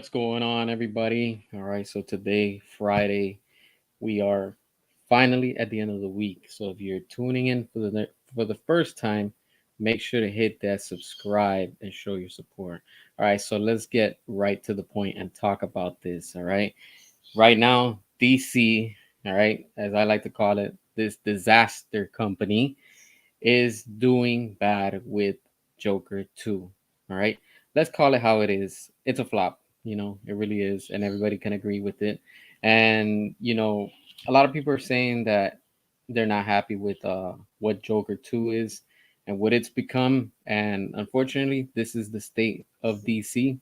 What's going on, everybody? All right, so today, Friday, we are finally at the end of the week. So if you're tuning in for the first time, make sure to hit that subscribe and show your support. All right, so let's get right to the point and talk about this. All right, right now, DC, all right, as I like to call it, this disaster company is doing bad with Joker 2. All right. Let's call it how it is. It's a flop. It really is. And everybody can agree with it. And, a lot of people are saying that they're not happy with what Joker 2 is and what it's become. And unfortunately, this is the state of DC,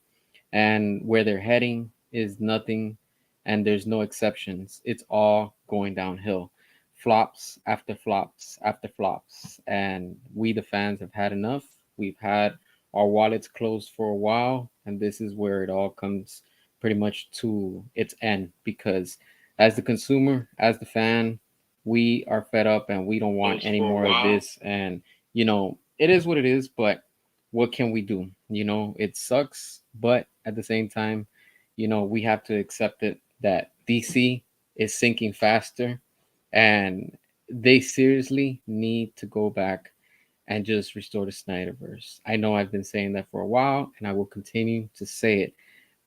and where they're heading is nothing, and there's no exceptions. It's all going downhill. Flops after flops after flops. And we, the fans, have had enough. We've had our wallets closed for a while, and this is where it all comes pretty much to its end, because as the consumer, as the fan, we are fed up and we don't want any more of this. And it is what it is, but what can we do? It sucks, but at the same time, we have to accept it that DC is sinking faster, and they seriously need to go back and just restore the Snyderverse. I know I've been saying that for a while, and I will continue to say it.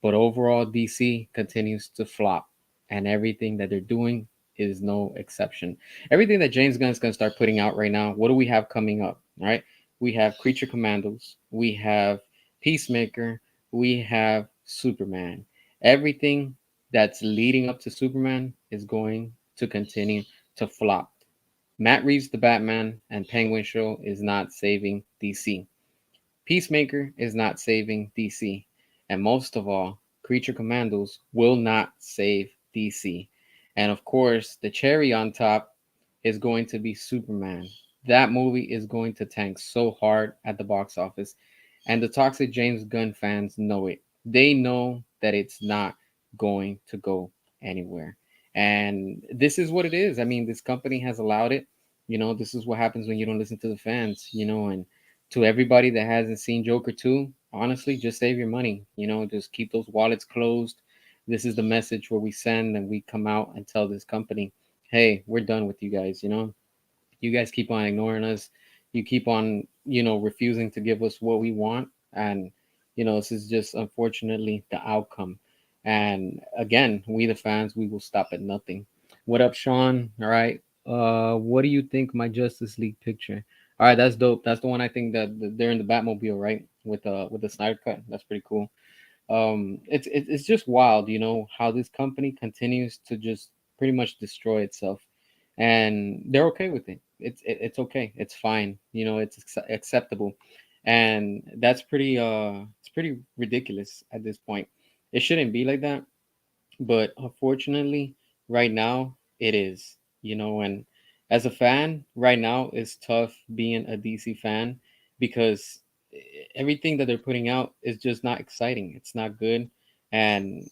But overall, DC continues to flop, and everything that they're doing is no exception. Everything that James Gunn's going to start putting out right now, what do we have coming up? Right? We have Creature Commandos, we have Peacemaker, we have Superman. Everything that's leading up to Superman is going to continue to flop. Matt Reeves, the Batman, and Penguin show is not saving DC. Peacemaker is not saving DC. And most of all, Creature Commandos will not save DC. And of course, the cherry on top is going to be Superman. That movie is going to tank so hard at the box office. And the toxic James Gunn fans know it. They know that it's not going to go anywhere. And this is what it is. I mean, this company has allowed it. This is what happens when you don't listen to the fans, and to everybody that hasn't seen Joker 2, honestly, just save your money. Just keep those wallets closed. This is the message where we send and we come out and tell this company, hey, we're done with you guys. You guys keep on ignoring us. You keep on, refusing to give us what we want. And, this is just unfortunately the outcome. And again, we, the fans, we will stop at nothing. What up, Sean? All right. What do you think my Justice League picture? All right, that's dope. That's the one I think that they're in the Batmobile, right? With the Snyder cut. That's pretty cool. It's just wild, how this company continues to just pretty much destroy itself, and they're okay with it. It's okay. It's fine. It's acceptable, and that's it's pretty ridiculous at this point. It shouldn't be like that, but unfortunately, right now it is. And as a fan, right now it's tough being a DC fan, because everything that they're putting out is just not exciting. It's not good, and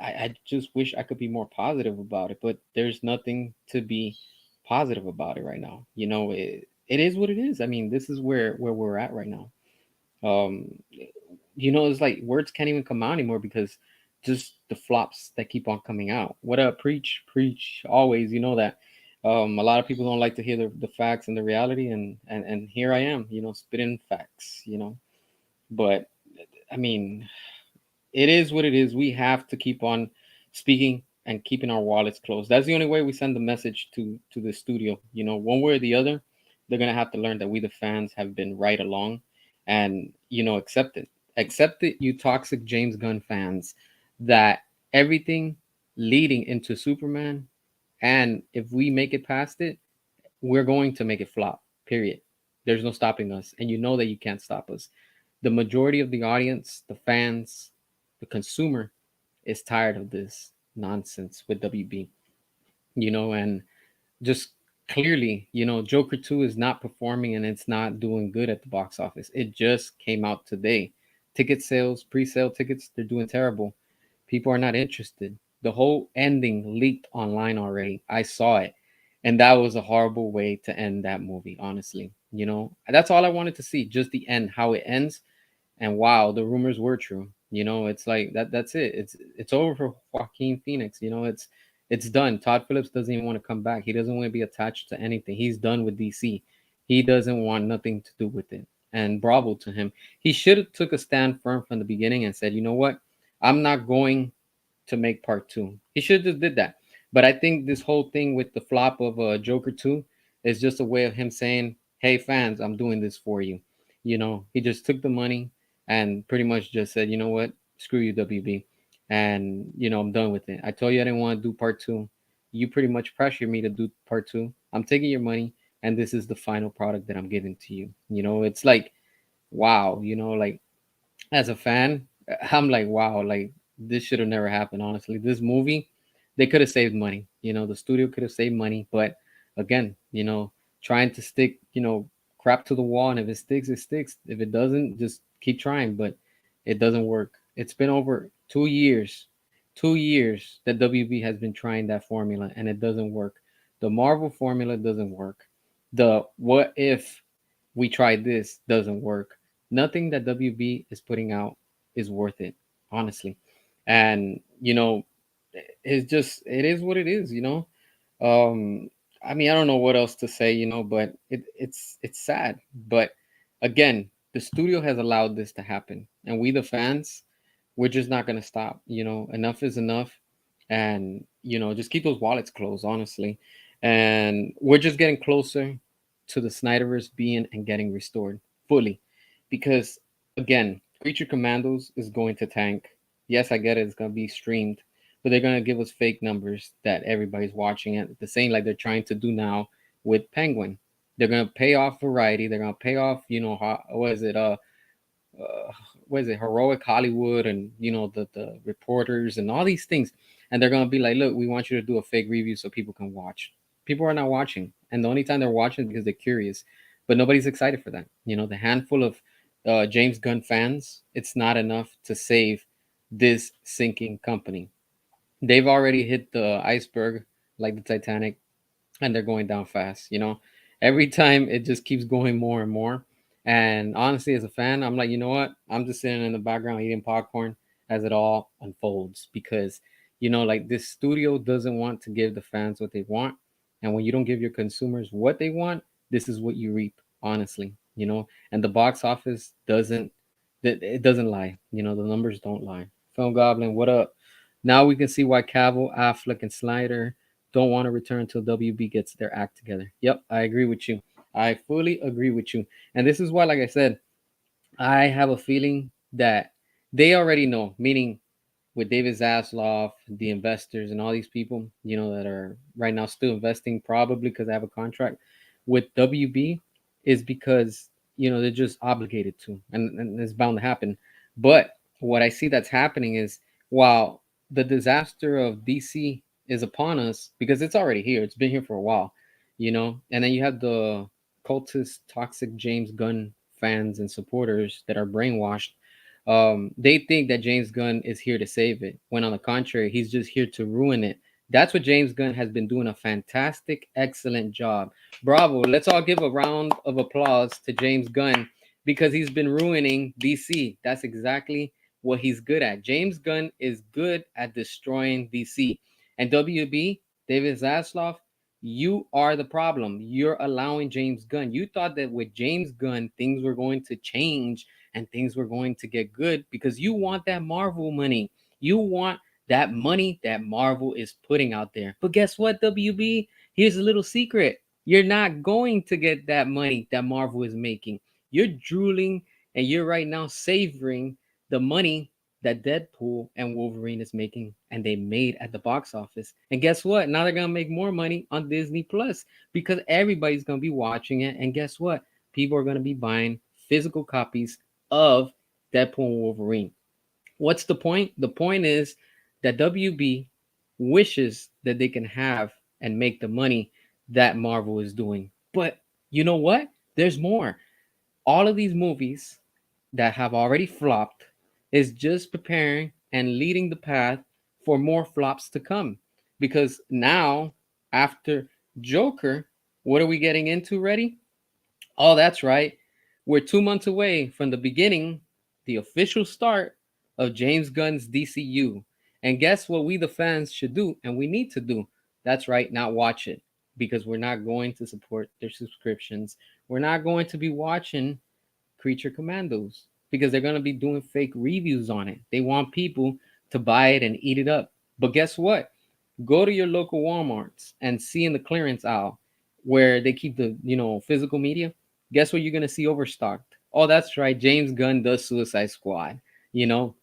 I just wish I could be more positive about it, but there's nothing to be positive about it right now. It is what it is. I mean, this is where we're at right now. Um, it's like words can't even come out anymore, because just the flops that keep on coming out. What up, preach, preach, always. You know that. A lot of people don't like to hear the facts and the reality, and here I am, spitting facts. But I mean, it is what it is. We have to keep on speaking and keeping our wallets closed. That's the only way we send the message to the studio. One way or the other, they're gonna have to learn that we, the fans, have been right along, and accept it. Accept it, you toxic James Gunn fans, that everything leading into Superman, and if we make it past it, we're going to make it flop. Period. There's no stopping us, and you know that you can't stop us. The majority of the audience, the fans, the consumer is tired of this nonsense with WB, and just clearly, Joker 2 is not performing and it's not doing good at the box office. It just came out today. Ticket sales, pre sale tickets, they're doing terrible. People are not interested. The whole ending leaked online already. I saw it. And that was a horrible way to end that movie, honestly. That's all I wanted to see, just the end, how it ends. And wow, the rumors were true. You know, it's like that. That's it. It's over for Joaquin Phoenix. You know, it's done. Todd Phillips doesn't even want to come back. He doesn't want to be attached to anything. He's done with DC. He doesn't want nothing to do with it. And bravo to him. He should have took a stand firm from the beginning and said, you know what, I'm not going to make part two. He should have just did that. But I think this whole thing with the flop of Joker 2 is just a way of him saying, hey, fans, I'm doing this for you. You know, he just took the money and pretty much just said, you know what, screw you, WB. And, you know, I'm done with it. I told you I didn't want to do part two. You pretty much pressured me to do part two. I'm taking your money, and this is the final product that I'm giving to you. You know, it's like, wow, you know, like as a fan, I'm like, wow, like this should have never happened. Honestly, this movie, they could have saved money. You know, the studio could have saved money, but again, you know, trying to stick, you know, crap to the wall, and if it sticks, it sticks. If it doesn't, just keep trying. But it doesn't work. It's been over 2 years, 2 years that WB has been trying that formula, and it doesn't work. The Marvel formula doesn't work. The what if we tried this doesn't work. Nothing that WB is putting out is worth it, honestly. And you know, it's just it is what it is, you know. Um, I mean, I don't know what else to say, you know, but it's sad. But again, the studio has allowed this to happen, and we the fans, we're just not gonna stop. You know, enough is enough, and you know, just keep those wallets closed, honestly. And we're just getting closer to the Snyderverse being and getting restored fully, because again, Creature Commandos is going to tank. Yes, I get it; it's gonna be streamed, but they're gonna give us fake numbers that everybody's watching it. The same like they're trying to do now with Penguin. They're gonna pay off Variety. They're gonna pay off, you know, what is it? Uh, what is it, heroic Hollywood, and you know the reporters and all these things, and they're gonna be like, look, we want you to do a fake review so people can watch. People are not watching, and the only time they're watching is because they're curious, but nobody's excited for that. You know, the handful of James Gunn fans, it's not enough to save this sinking company. They've already hit the iceberg like the Titanic, and they're going down fast. You know, every time it just keeps going more and more. And honestly, as a fan, I'm like, you know what? I'm just sitting in the background eating popcorn as it all unfolds, because you know, like this studio doesn't want to give the fans what they want, and when you don't give your consumers what they want, this is what you reap. Honestly, you know, and the box office doesn't. It doesn't lie. You know, the numbers don't lie. Film Goblin, what up? Now we can see why Cavill, Affleck, and Snyder don't want to return until WB gets their act together. Yep, I agree with you. I fully agree with you. And this is why, like I said, I have a feeling that they already know, meaning with David Zaslav, the investors, and all these people, you know, that are right now still investing, probably because I have a contract with WB, is because you know they're just obligated to, and it's bound to happen. But what I see that's happening is, while the disaster of DC is upon us, because it's already here, it's been here for a while, you know, and then you have the cultist, toxic James Gunn fans and supporters that are brainwashed. They think that James Gunn is here to save it, when on the contrary, he's just here to ruin it. That's what James Gunn has been doing a fantastic, excellent job. Bravo. Let's all give a round of applause to James Gunn, because he's been ruining DC. That's exactly what he's good at. James Gunn is good at destroying DC. And WB, David Zaslav, you are the problem. You're allowing James Gunn. You thought that with James Gunn, things were going to change and things were going to get good, because you want that Marvel money. You want that money that Marvel is putting out there. But guess what, WB? Here's a little secret. You're not going to get that money that Marvel is making. You're drooling, and you're right now savoring the money that Deadpool and Wolverine is making, and they made at the box office. And guess what? Now they're gonna make more money on Disney Plus, because everybody's gonna be watching it. And guess what? People are gonna be buying physical copies of Deadpool and Wolverine. What's the point? The point is that WB wishes that they can have and make the money that Marvel is doing. But you know what? There's more. All of these movies that have already flopped is just preparing and leading the path for more flops to come. Because now, after Joker, what are we getting into, ready? Oh, that's right. We're 2 months away from the beginning, the official start of James Gunn's DCU. And guess what we the fans should do and we need to do? That's right, not watch it because we're not going to support their subscriptions. We're not going to be watching Creature Commandos because they're going to be doing fake reviews on it. They want people to buy it and eat it up. But guess what? Go to your local Walmarts and see in the clearance aisle where they keep the, physical media. Guess what you're going to see overstocked? Oh, that's right. James Gunn does Suicide Squad, you know,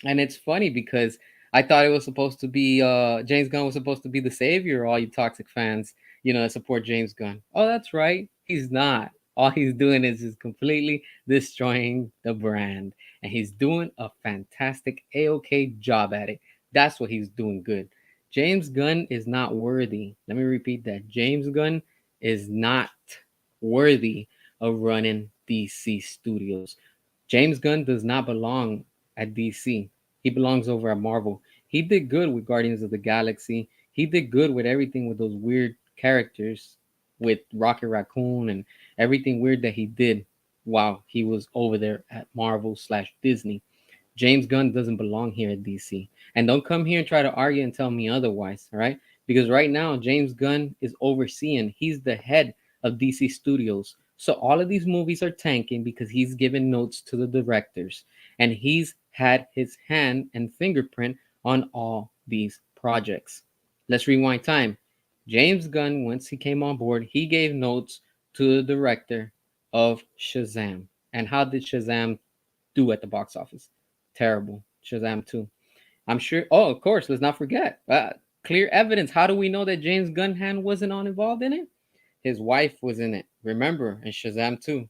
and it's funny because I thought it was supposed to be James Gunn was supposed to be the savior, all you toxic fans, that support James Gunn. Oh, that's right. He's not. All he's doing is just completely destroying the brand. And he's doing a fantastic A-OK job at it. That's what he's doing good. James Gunn is not worthy. Let me repeat that. James Gunn is not worthy of running DC Studios. James Gunn does not belong at DC. He belongs over at Marvel. He did good with Guardians of the Galaxy. He did good with everything with those weird characters with Rocket Raccoon and everything weird that he did while he was over there at Marvel slash Disney. James Gunn doesn't belong here at DC. And don't come here and try to argue and tell me otherwise, all right? Because right now, James Gunn is overseeing, he's the head of DC Studios. So all of these movies are tanking because he's given notes to the directors and he's had his hand and fingerprint on all these projects. Let's rewind time. James Gunn, once he came on board, he gave notes to the director of Shazam. And how did Shazam do at the box office? Terrible. Shazam 2. I'm sure. Oh, of course. Let's not forget. Clear evidence. How do we know that James Gunn hand wasn't on involved in it? His wife was in it. Remember, in Shazam 2.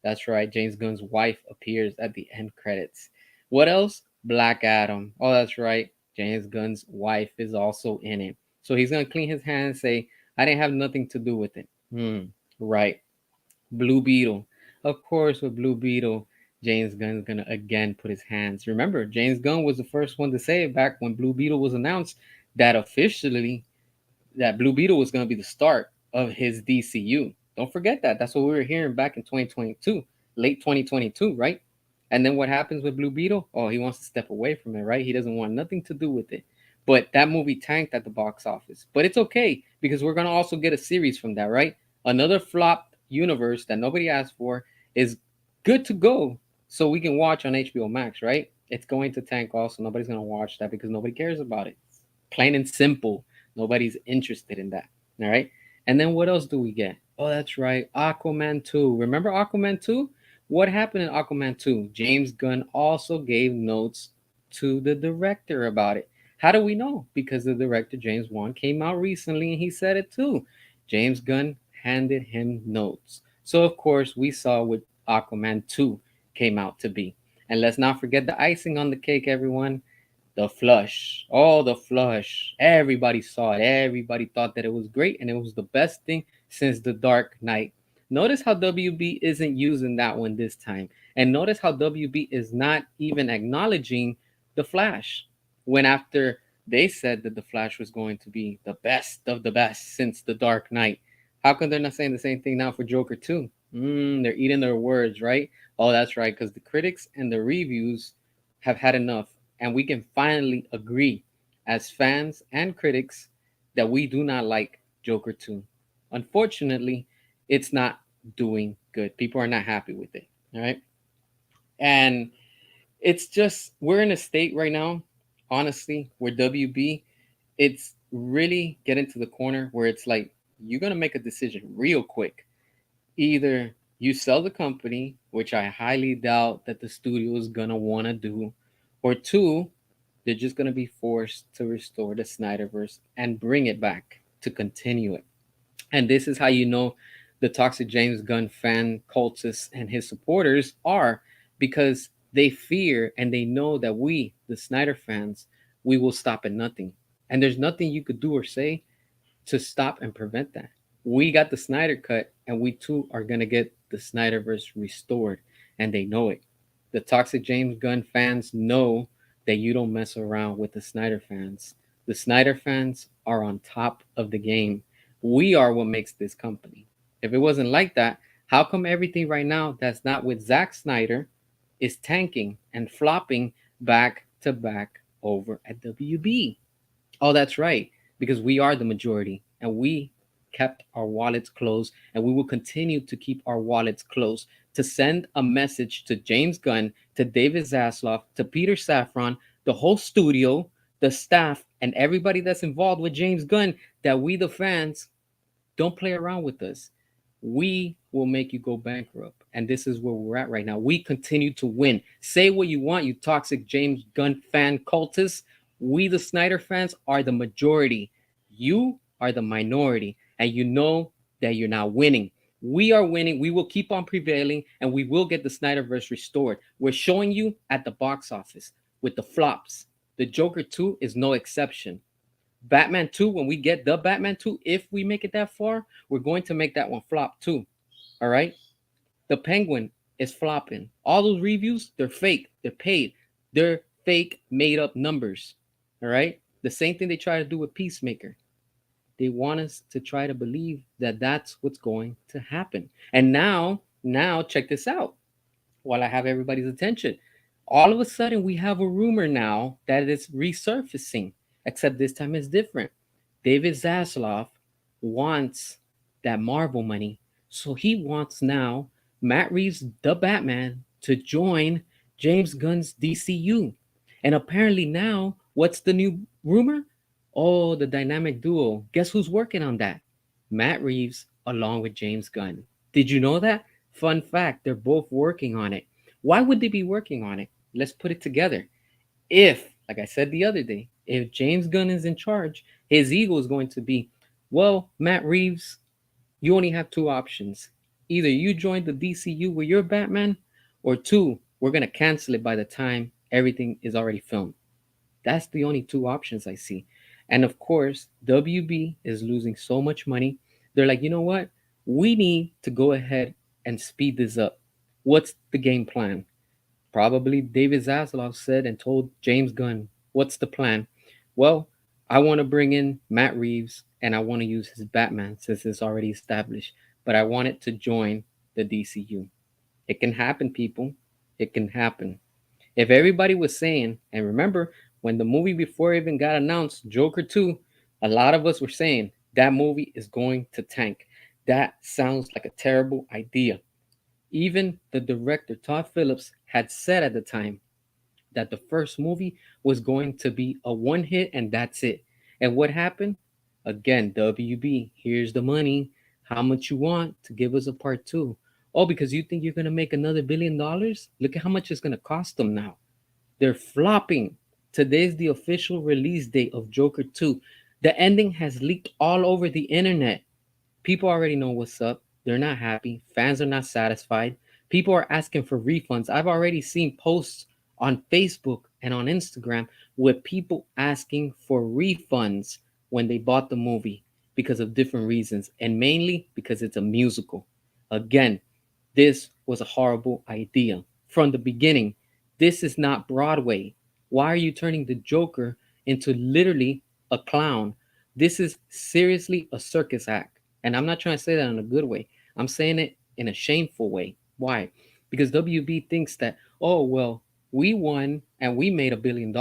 That's right. James Gunn's wife appears at the end credits. What else? Black Adam. Oh, that's right. James Gunn's wife is also in it. So he's going to clean his hands and say, I didn't have nothing to do with it. Right. Blue Beetle. Of course, with Blue Beetle, James Gunn's gonna again put his hands. Remember, James Gunn was the first one to say it back when Blue Beetle was announced that officially that Blue Beetle was gonna be the start of his DCU. Don't forget that. That's what we were hearing back in 2022, late 2022, right? And then what happens with Blue Beetle? Oh, he wants to step away from it, right? He doesn't want nothing to do with it. But that movie tanked at the box office. But it's okay because we're gonna also get a series from that, right? Another flop universe that nobody asked for is good to go so we can watch on HBO Max, right? It's going to tank also. Nobody's going to watch that because nobody cares about it. Plain and simple. Nobody's interested in that. All right. And then what else do we get? Oh, that's right. Aquaman 2. Remember Aquaman 2? What happened in Aquaman 2? James Gunn also gave notes to the director about it. How do we know? Because the director, James Wan, came out recently and he said it too. James Gunn handed him notes. So, of course, we saw what Aquaman 2 came out to be. And let's not forget the icing on the cake, everyone. The flush. Oh, the flush. Everybody saw it. Everybody thought that it was great and it was the best thing since The Dark Knight. Notice how WB isn't using that one this time. And notice how WB is not even acknowledging the Flash. When after they said that the Flash was going to be the best of the best since The Dark Knight. How come they're not saying the same thing now for Joker 2? They're eating their words, right? Oh, that's right, because the critics and the reviews have had enough. And we can finally agree as fans and critics that we do not like Joker 2. Unfortunately, it's not doing good. People are not happy with it. All right. And it's just, we're in a state right now, honestly, where WB, it's really getting to the corner where it's like, you're going to make a decision real quick. Either you sell the company, which I highly doubt that the studio is going to want to do, or two, they're just going to be forced to restore the Snyderverse and bring it back to continue it. And this is how you know the toxic James Gunn fan cultists and his supporters are because they fear and they know that we, the Snyder fans, we will stop at nothing. And there's nothing you could do or say to stop and prevent that. We got the Snyder cut and we too are going to get the Snyderverse restored. And they know it. The toxic James Gunn fans know that you don't mess around with the Snyder fans. The Snyder fans are on top of the game. We are what makes this company. If it wasn't like that, how come everything right now that's not with Zack Snyder is tanking and flopping back to back over at WB. Oh, that's right, because we are the majority and we kept our wallets closed and we will continue to keep our wallets closed to send a message to James Gunn, to David Zaslav, to Peter Safran, the whole studio, the staff, and everybody that's involved with James Gunn that we, the fans, don't play around with us. We will make you go bankrupt. And this is where we're at right now. We continue to win. Say what you want, you toxic James Gunn fan cultists. We, the Snyder fans, are the majority. You are the minority. And you know that you're not winning. We are winning. We will keep on prevailing and we will get the Snyderverse restored. We're showing you at the box office with the flops. The Joker 2 is no exception. Batman 2, when we get the Batman 2, if we make it that far, we're going to make that one flop too. All right? The Penguin is flopping. All those reviews, they're fake. They're paid. They're fake, made up numbers. All right? The same thing they try to do with Peacemaker. They want us to try to believe that that's what's going to happen. And now, check this out while I have everybody's attention. All of a sudden, we have a rumor now that it's resurfacing, except this time it's different. David Zaslav wants that Marvel money, so he wants now Matt Reeves, the Batman, to join James Gunn's DCU. And apparently, now, what's the new rumor? Oh, the dynamic duo. Guess who's working on that? Matt Reeves along with James Gunn. Did you know that? Fun fact, they're both working on it. Why would they be working on it? Let's put it together. If, like I said the other day, if James Gunn is in charge, his ego is going to be, well, Matt Reeves, you only have two options. Either you join the DCU with your Batman, or two, we're going to cancel it by the time everything is already filmed. That's the only two options I see. And of course, WB is losing so much money. They're like, you know what? We need to go ahead and speed this up. What's the game plan? Probably David Zaslav said and told James Gunn, what's the plan? Well, I want to bring in Matt Reeves and I want to use his Batman since it's already established, but I want it to join the DCU. It can happen, people. It can happen. If everybody was saying, and remember, when the movie before even got announced, Joker 2, a lot of us were saying that movie is going to tank. That sounds like a terrible idea. Even the director, Todd Phillips, had said at the time that the first movie was going to be a one hit and that's it. And what happened? Again, WB, here's the money. How much you want to give us a part two? Oh, because you think you're going to make another $1 billion? Look at how much it's going to cost them now. They're flopping. Today's the official release date of Joker 2. The ending has leaked all over the internet. People already know what's up. They're not happy. Fans are not satisfied. People are asking for refunds. I've already seen posts on Facebook and on Instagram with people asking for refunds when they bought the movie because of different reasons, and mainly because it's a musical. Again, this was a horrible idea. From the beginning, this is not Broadway. Why are you turning the Joker into literally a clown? This is seriously a circus act. And I'm not trying to say that in a good way. I'm saying it in a shameful way. Why? Because WB thinks that, oh, well, we won and we made $1 billion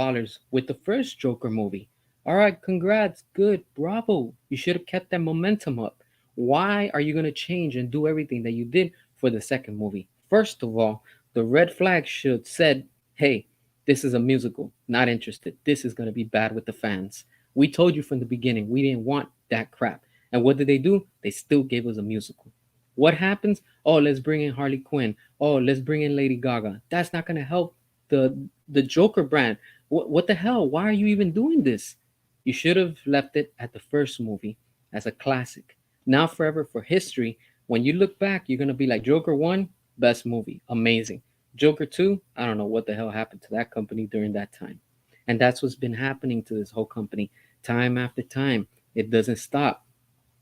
with the first Joker movie. All right, congrats. Good. Bravo. You should have kept that momentum up. Why are you going to change and do everything that you did for the second movie? First of all, the red flag should have said, hey, this is a musical. Not interested. This is going to be bad with the fans. We told you from the beginning we didn't want that crap. And what did they do? They still gave us a musical. What happens? Oh, let's bring in Harley Quinn. Oh, let's bring in Lady Gaga. That's not going to help the the Joker brand. What the hell? Why are you even doing this? You should have left it at the first movie as a classic. Now forever for history. When you look back, you're going to be like Joker 1, best movie, amazing. Joker 2, I don't know what the hell happened to that company during that time. And that's what's been happening to this whole company time after time. It doesn't stop.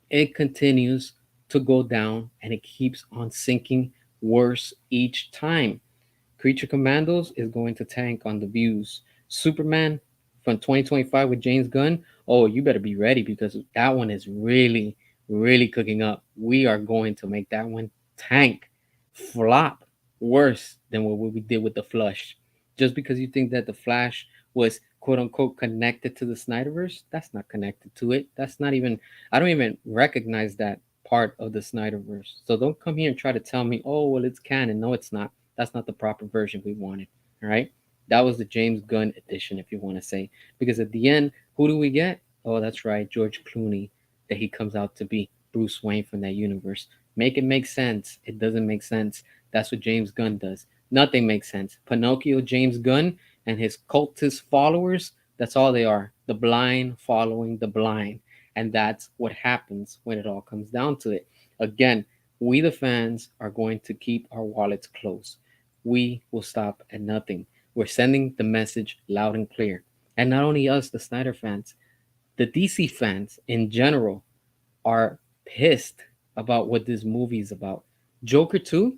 It continues to go down and it keeps on sinking worse each time. Creature Commandos is going to tank on the views. Superman from 2025 with James Gunn, oh, you better be ready because that one is really, really cooking up. We are going to make that one tank, flop worse than what we did with the Flush. Just because you think that the Flash was quote unquote connected to the Snyderverse, that's not connected to it. That's not even, I don't even recognize that part of the Snyderverse. So don't come here and try to tell me, oh, well, it's canon. No, it's not. That's not the proper version we wanted. All right. That was the James Gunn edition, if you want to say. Because at the end, who do we get? Oh, that's right, George Clooney, that he comes out to be Bruce Wayne from that universe. Make it make sense. It doesn't make sense. That's what James Gunn does. Nothing makes sense. Pinocchio, James Gunn, and his cultist followers, that's all they are. The blind following the blind. And that's what happens when it all comes down to it. Again, we the fans are going to keep our wallets closed. We will stop at nothing. We're sending the message loud and clear. And not only us, the Snyder fans, the DC fans in general are pissed about what this movie is about. Joker 2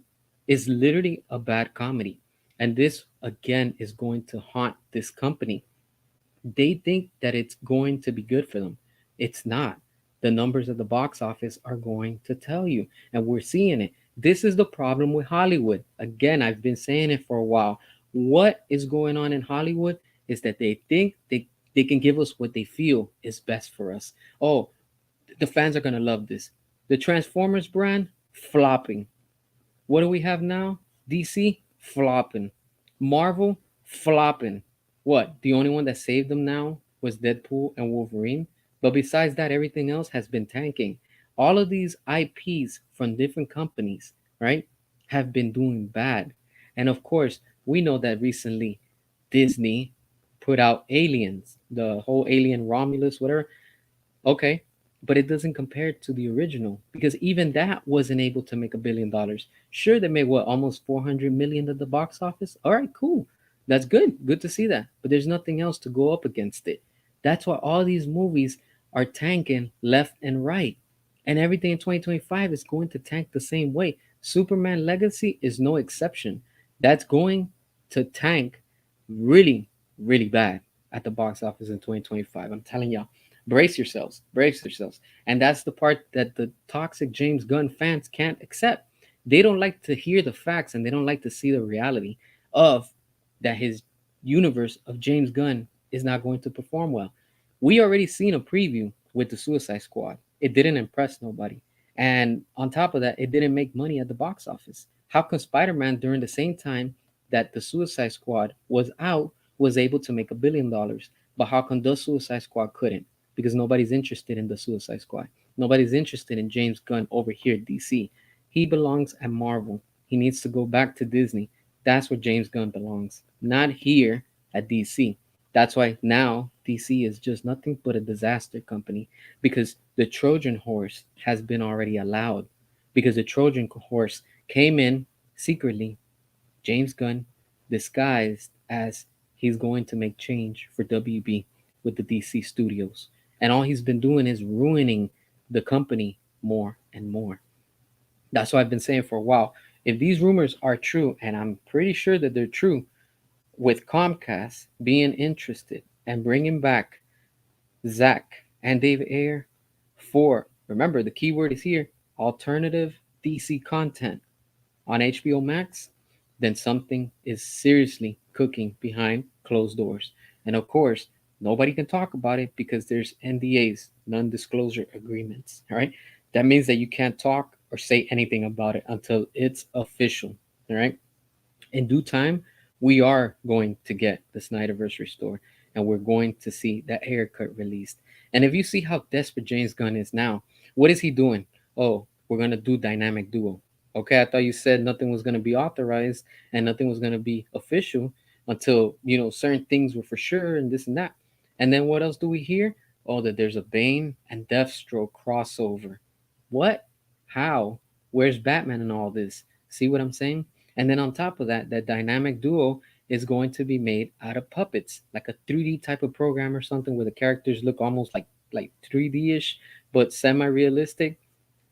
is literally a bad comedy. And this, again, is going to haunt this company. They think that it's going to be good for them. It's not. The numbers at the box office are going to tell you, and we're seeing it. This is the problem with Hollywood. Again, I've been saying it for a while. What is going on in Hollywood is that they think they can give us what they feel is best for us. Oh, the fans are going to love this. The Transformers brand flopping. What do we have now? DC flopping. Marvel flopping. What? The only one that saved them now was Deadpool and Wolverine. But besides that, everything else has been tanking. All of these IPs from different companies, right, have been doing bad. And of course, we know that recently Disney put out Aliens, the whole Alien Romulus, whatever. Okay, but it doesn't compare to the original because even that wasn't able to make $1 billion. Sure, they made what, almost 400 million at the box office. All right, cool. That's good. Good to see that. But there's nothing else to go up against it. That's why all these movies are tanking left and right. And everything in 2025 is going to tank the same way. Superman Legacy is no exception. That's going to tank really, really bad at the box office in 2025. I'm telling y'all, brace yourselves. And that's the part that the toxic James Gunn fans can't accept. They don't like to hear the facts and they don't like to see the reality of that his universe of James Gunn is not going to perform well. We already seen a preview with the Suicide Squad. It didn't impress nobody. And on top of that, it didn't make money at the box office. How come Spider-Man during the same time that the Suicide Squad was out was able to make $1 billion? But how come the Suicide Squad couldn't? Because nobody's interested in the Suicide Squad. Nobody's interested in James Gunn over here at DC. He belongs at Marvel. He needs to go back to Disney. That's where James Gunn belongs, not here at DC. That's why now DC is just nothing but a disaster company because the Trojan horse has been already allowed. Because the Trojan horse came in secretly, James Gunn disguised as he's going to make change for WB with the DC studios. And all he's been doing is ruining the company more and more. That's what I've been saying for a while. If these rumors are true, and I'm pretty sure that they're true, with Comcast being interested and bringing back Zach and David Ayer for, remember, the keyword is here, alternative DC content on HBO Max, then something is seriously cooking behind closed doors. And of course, nobody can talk about it because there's NDAs, non disclosure agreements. All right. That means that you can't talk or say anything about it until it's official. All right. In due time, we are going to get the Snyderverse restored and we're going to see that haircut released. And if you see how desperate James Gunn is now, what is he doing? Oh, we're going to do dynamic duo. Okay, I thought you said nothing was going to be authorized and nothing was going to be official until, certain things were for sure and this and that. And then what else do we hear? Oh, that there's a Bane and Deathstroke crossover. What? How? Where's Batman in all this? See what I'm saying? And then on top of that, that dynamic duo is going to be made out of puppets, like a 3D type of program or something where the characters look almost like 3D-ish, but semi-realistic.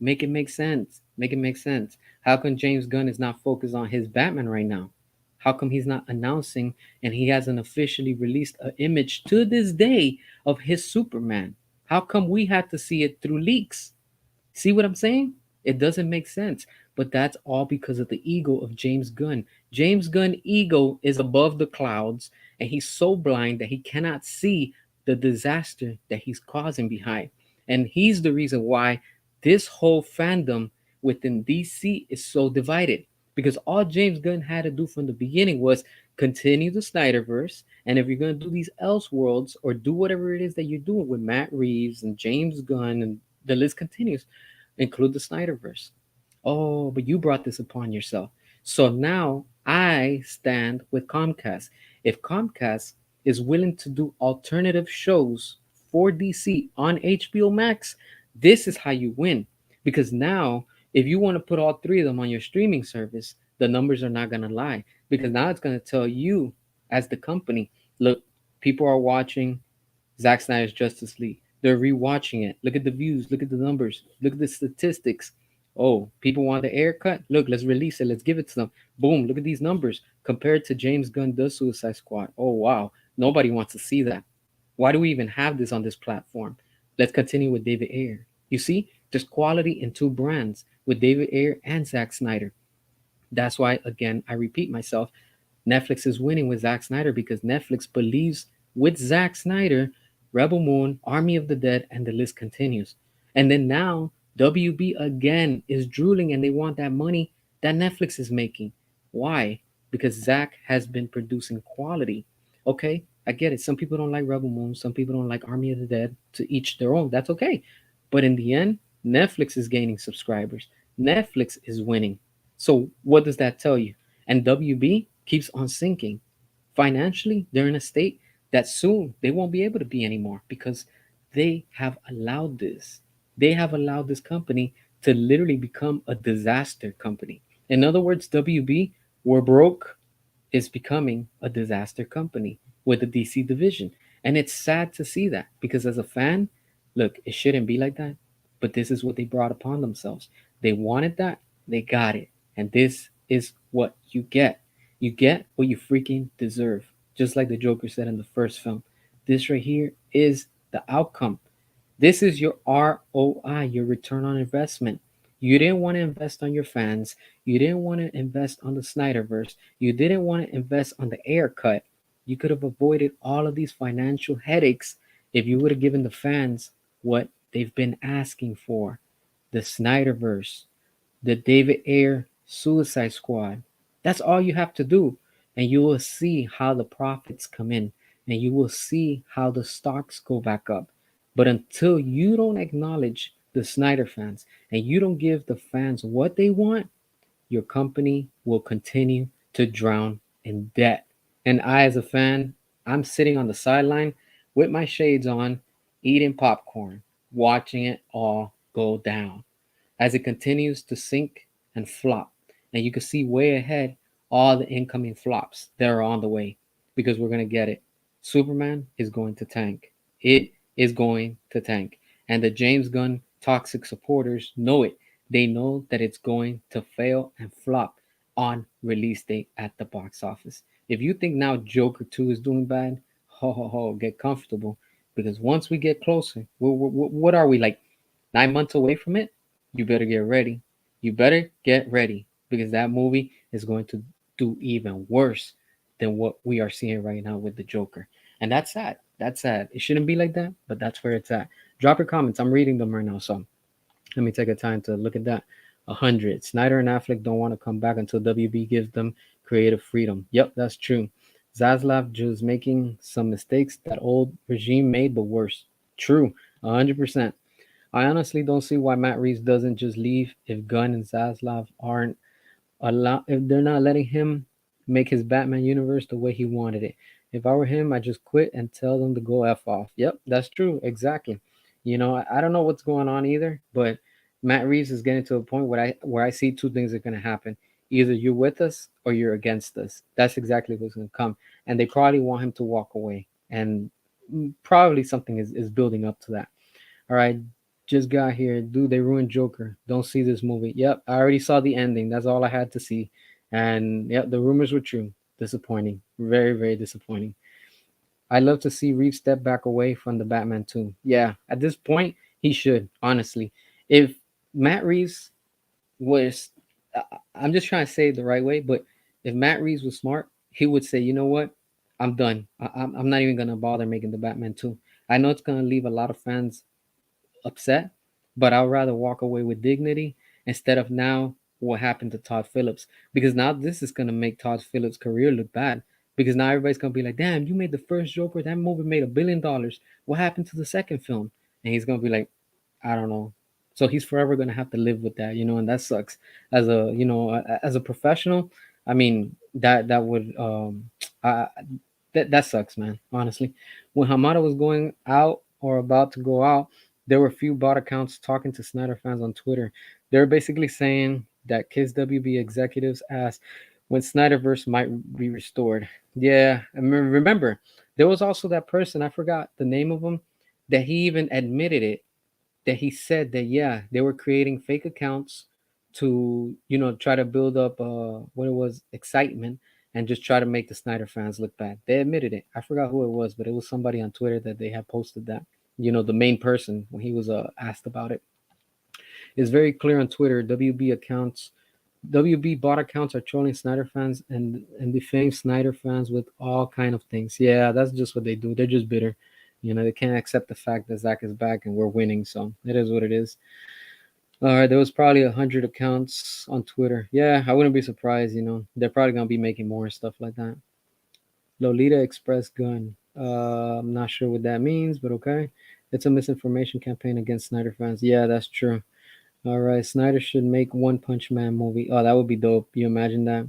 Make it make sense. Make it make sense. How come James Gunn is not focused on his Batman right now? How come he's not announcing and he hasn't officially released an image to this day of his Superman? How come we had to see it through leaks? See what I'm saying? It doesn't make sense. But that's all because of the ego of James Gunn. James Gunn ego is above the clouds, and he's so blind that he cannot see the disaster that he's causing behind. And he's the reason why this whole fandom within DC is so divided. Because all James Gunn had to do from the beginning was continue the Snyderverse, and if you're gonna do these Elseworlds or do whatever it is that you're doing with Matt Reeves and James Gunn, and the list continues, include the Snyderverse. Oh, but you brought this upon yourself. So now I stand with Comcast. If Comcast is willing to do alternative shows for DC on HBO Max, this is how you win. Because now, if you want to put all three of them on your streaming service, the numbers are not going to lie. Because now it's going to tell you, as the company, look, people are watching Zack Snyder's Justice League. They're rewatching it. Look at the views. Look at the numbers. Look at the statistics. Oh, people want the air cut. Look, let's release it. Let's give it to them. Boom. Look at these numbers compared to James Gunn does Suicide Squad. Oh wow. Nobody wants to see that. Why do we even have this on this platform? Let's continue with David Ayer. You see, there's quality in two brands with David Ayer and Zack Snyder. That's why, again, I repeat myself, Netflix is winning with Zack Snyder because Netflix believes with Zack Snyder, Rebel Moon, Army of the Dead, and the list continues. And then now, WB again is drooling and they want that money that Netflix is making. Why? Because Zack has been producing quality. Okay, I get it. Some people don't like Rebel Moon, some people don't like Army of the Dead, to each their own. That's okay. But in the end, Netflix is gaining subscribers, Netflix is winning. So, what does that tell you? And WB keeps on sinking. Financially, they're in a state that soon they won't be able to be anymore because they have allowed this. They have allowed this company to literally become a disaster company. In other words, WB, we're broke, is becoming a disaster company with the DC division. And it's sad to see that because as a fan, look, it shouldn't be like that. But this is what they brought upon themselves. They wanted that, they got it. And this is what you get. You get what you freaking deserve. Just like the Joker said in the first film. This right here is the outcome. This is your ROI, your return on investment. You didn't want to invest on your fans. You didn't want to invest on the Snyderverse. You didn't want to invest on the air cut. You could have avoided all of these financial headaches if you would have given the fans what they've been asking for: the Snyderverse, the David Ayer Suicide Squad. That's all you have to do. And you will see how the profits come in and you will see how the stocks go back up. But until you don't acknowledge the Snyder fans and you don't give the fans what they want, your company will continue to drown in debt. And I, as a fan, I'm sitting on the sideline with my shades on, eating popcorn, watching it all go down as it continues to sink and flop. And you can see way ahead all the incoming flops that are on the way because we're going to get it. Superman is going to tank. It is going to tank. And the James Gunn toxic supporters know it. They know that it's going to fail and flop on release date at the box office. If you think now Joker 2 is doing bad, ho ho ho, get comfortable because once we get closer, what are we, like 9 months away from it? You better get ready. You better get ready because that movie is going to do even worse than what we are seeing right now with the Joker. And that's sad. That's sad. It shouldn't be like that, but that's where it's at. Drop your comments. I'm reading them right now. So let me take a time to look at that. 100. Snyder and Affleck don't want to come back until WB gives them creative freedom. Yep, that's true. Zaslav just making some mistakes that old regime made, but worse. True. 100%. I honestly don't see why Matt Reeves doesn't just leave if Gunn and Zaslav aren't if they're not letting him make his Batman universe the way he wanted it. If I were him, I'd just quit and tell them to go F off. Yep, that's true. Exactly. I don't know what's going on either, but Matt Reeves is getting to a point where I see two things are gonna happen. Either you're with us or you're against us. That's exactly what's gonna come. And they probably want him to walk away. And probably something is building up to that. All right, just got here. Dude, they ruined Joker. Don't see this movie. Yep, I already saw the ending. That's all I had to see. And yep, the rumors were true. Disappointing. Very, very disappointing. I love to see Reeves step back away from the Batman too. Yeah, at this point, he should, honestly. If Matt Reeves was I'm just trying to say it the right way, but if Matt Reeves was smart, he would say, you know what, I'm done. I'm not even gonna bother making the Batman 2. I know it's gonna leave a lot of fans upset, but I'd rather walk away with dignity instead of now what happened to Todd Phillips. Because now this is gonna make Todd Phillips' career look bad. Because now everybody's gonna be like, damn, you made the first Joker, that movie made $1 billion. What happened to the second film? And he's gonna be like, I don't know. So he's forever gonna have to live with that, and that sucks. As a as a professional, I mean that would I, that sucks, man. Honestly, when Hamada was going out or about to go out, there were a few bot accounts talking to Snyder fans on Twitter. They're basically saying that Kiss WB executives asked when Snyderverse might be restored. Yeah, I remember there was also that person, I forgot the name of him, that he even admitted it, that he said that yeah, they were creating fake accounts to try to build up what it was, excitement, and just try to make the Snyder fans look bad. They admitted it. I forgot who it was, but it was somebody on Twitter that they had posted that. The main person, when he was asked about it, is very clear on Twitter. WB bot accounts are trolling Snyder fans and defame Snyder fans with all kind of things. Yeah, that's just what they do. They're just bitter. They can't accept the fact that Zach is back and we're winning. So it is what it is. All right, there was probably 100 accounts on Twitter. Yeah, I wouldn't be surprised. They're probably gonna be making more stuff like that. Lolita Express gun. I'm not sure what that means, but okay. It's a misinformation campaign against Snyder fans. Yeah, that's true. All right, Snyder should make One Punch Man movie. Oh, that would be dope. You imagine that?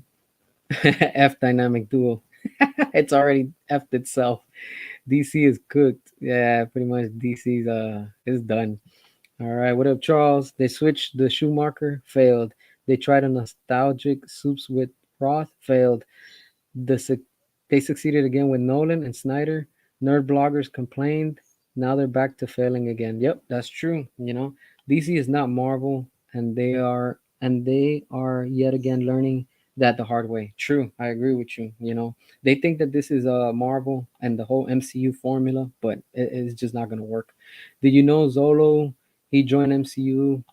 F dynamic duo. It's already F'd itself. DC is cooked. Yeah, pretty much DC's is done. All right, what up, Charles? They switched the Schumacher, failed. They tried a nostalgic soups with Roth, failed. The they succeeded again with Nolan and Snyder. Nerd bloggers complained. Now they're back to failing again. Yep, that's true. DC is not Marvel, and they are yet again learning that the hard way. True, I agree with you. They think that this is Marvel and the whole MCU formula, but it's just not gonna work. Did you know Zolo? He joined MCU,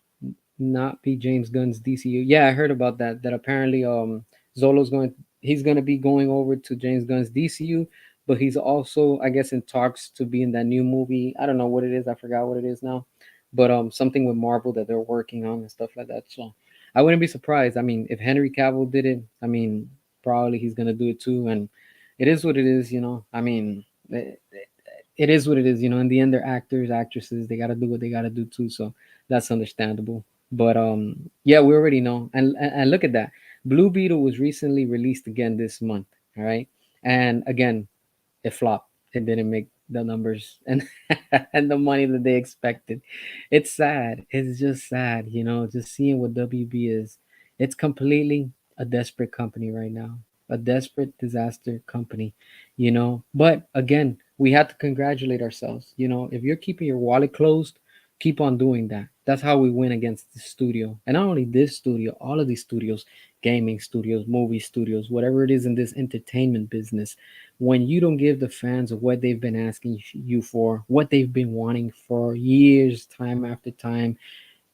not be James Gunn's DCU. Yeah, I heard about that. That apparently Zolo's going he's going to be going over to James Gunn's DCU, but he's also, I guess, in talks to be in that new movie. I don't know what it is. I forgot what it is now. But something with Marvel that they're working on and stuff like that. So I wouldn't be surprised. I mean, if Henry Cavill did it, I mean, probably he's going to do it too, and it is what it is. I mean, it is what it is. In the end, they're actors, actresses. They got to do what they got to do too. So that's understandable. But yeah, we already know. And look at that. Blue Beetle was recently released again this month. All right, and again, it flopped. It didn't make the numbers and and the money that they expected. It's sad. It's just sad, just seeing what WB is. It's completely a desperate company right now. A desperate disaster company, But again, we have to congratulate ourselves. If you're keeping your wallet closed, keep on doing that. That's how we win against the studio. And not only this studio, all of these studios, gaming studios, movie studios, whatever it is in this entertainment business, when you don't give the fans what they've been asking you for, what they've been wanting for years, time after time,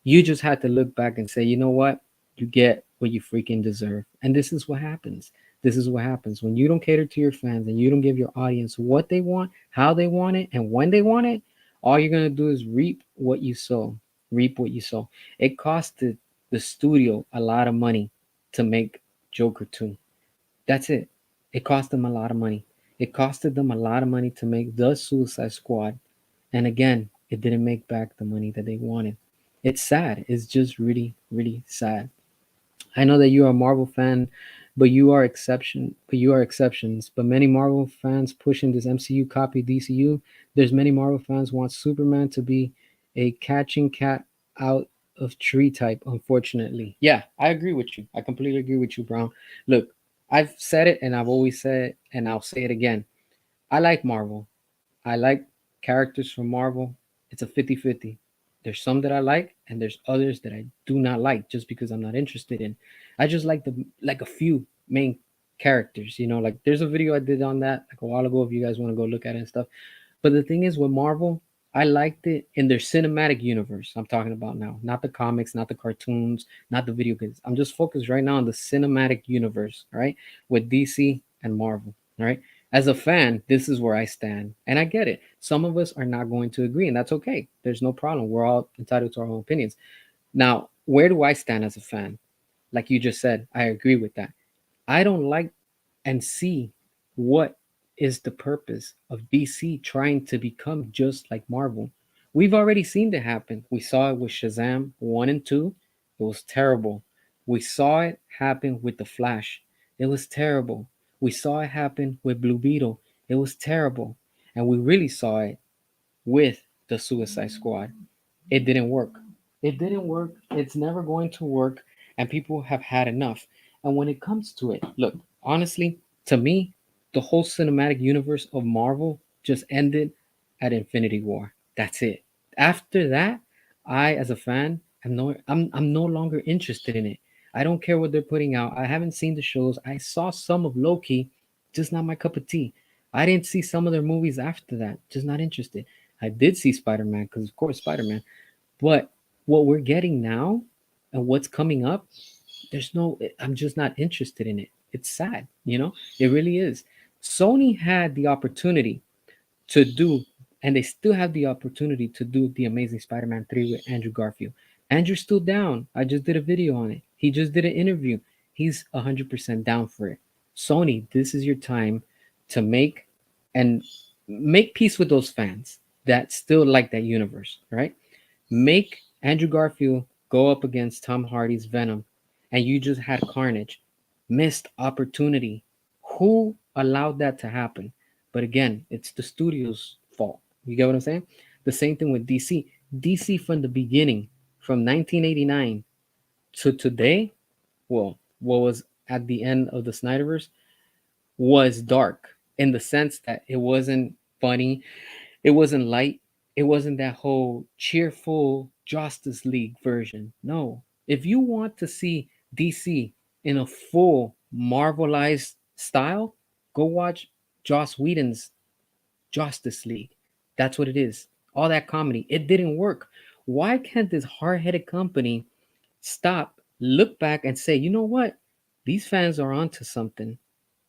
you just had to look back and say, you know what? You get what you freaking deserve. And this is what happens. This is what happens when you don't cater to your fans and you don't give your audience what they want, how they want it, and when they want it. All you're gonna do is reap what you sow. Reap what you sow. It costed the studio a lot of money to make Joker 2. That's it. It cost them a lot of money. It costed them a lot of money to make the Suicide Squad. And again, it didn't make back the money that they wanted. It's sad. It's just really, really sad. I know that you are a Marvel fan, but you are exceptions. But many Marvel fans pushing this MCU copy DCU. There's many Marvel fans want Superman to be a catching cat out of tree type, unfortunately. Yeah, I agree with you. I completely agree with you, Brown. Look, I've said it and I've always said it and I'll say it again. I like Marvel. I like characters from Marvel. It's a 50-50. There's some that I like and there's others that I do not like just because I'm not interested in. I just like a few main characters, like there's a video I did on that like a while ago if you guys want to go look at it and stuff. But the thing is with Marvel, I liked it in their cinematic universe. I'm talking about now, not the comics, not the cartoons, not the video games. I'm just focused right now on the cinematic universe, right? With DC and Marvel, all right? As a fan, this is where I stand. And I get it. Some of us are not going to agree, and that's okay. There's no problem. We're all entitled to our own opinions. Now, where do I stand as a fan? Like you just said, I agree with that. I don't like and see what is the purpose of DC trying to become just like Marvel. We've already seen that happen. We saw it with Shazam 1 and 2. It was terrible. We saw it happen with The Flash. It was terrible. We saw it happen with Blue Beetle. It was terrible. And we really saw it with the Suicide Squad. It didn't work. It didn't work. It's never going to work. And people have had enough. And when it comes to it, look, honestly, to me, the whole cinematic universe of Marvel just ended at Infinity War. That's it. After that, I, as a fan, I'm no longer interested in it. I don't care what they're putting out. I haven't seen the shows. I saw some of Loki, just not my cup of tea. I didn't see some of their movies after that. Just not interested. I did see Spider Man because, of course, Spider Man. But what we're getting now and what's coming up, there's no, I'm just not interested in it. It's sad, you know? It really is. Sony had the opportunity to do, and they still have the opportunity to do the Amazing Spider Man 3 with Andrew Garfield. Andrew's still down. I just did a video on it. He just did an interview. He's 100% down for it. Sony, this is your time to and make peace with those fans that still like that universe, right? Make Andrew Garfield go up against Tom Hardy's Venom, and you just had Carnage. Missed opportunity. Who allowed that to happen? But again, it's the studio's fault. You get what I'm saying? The same thing with DC. DC from the beginning, from 1989 to today, well, what was at the end of the Snyderverse was dark in the sense that it wasn't funny, it wasn't light. It wasn't that whole cheerful Justice League version. No. If you want to see DC in a full Marvelized style, go watch Joss Whedon's Justice League. That's what it is. All that comedy. It didn't work. Why can't this hard headed company stop, look back, and say, you know what? These fans are onto something.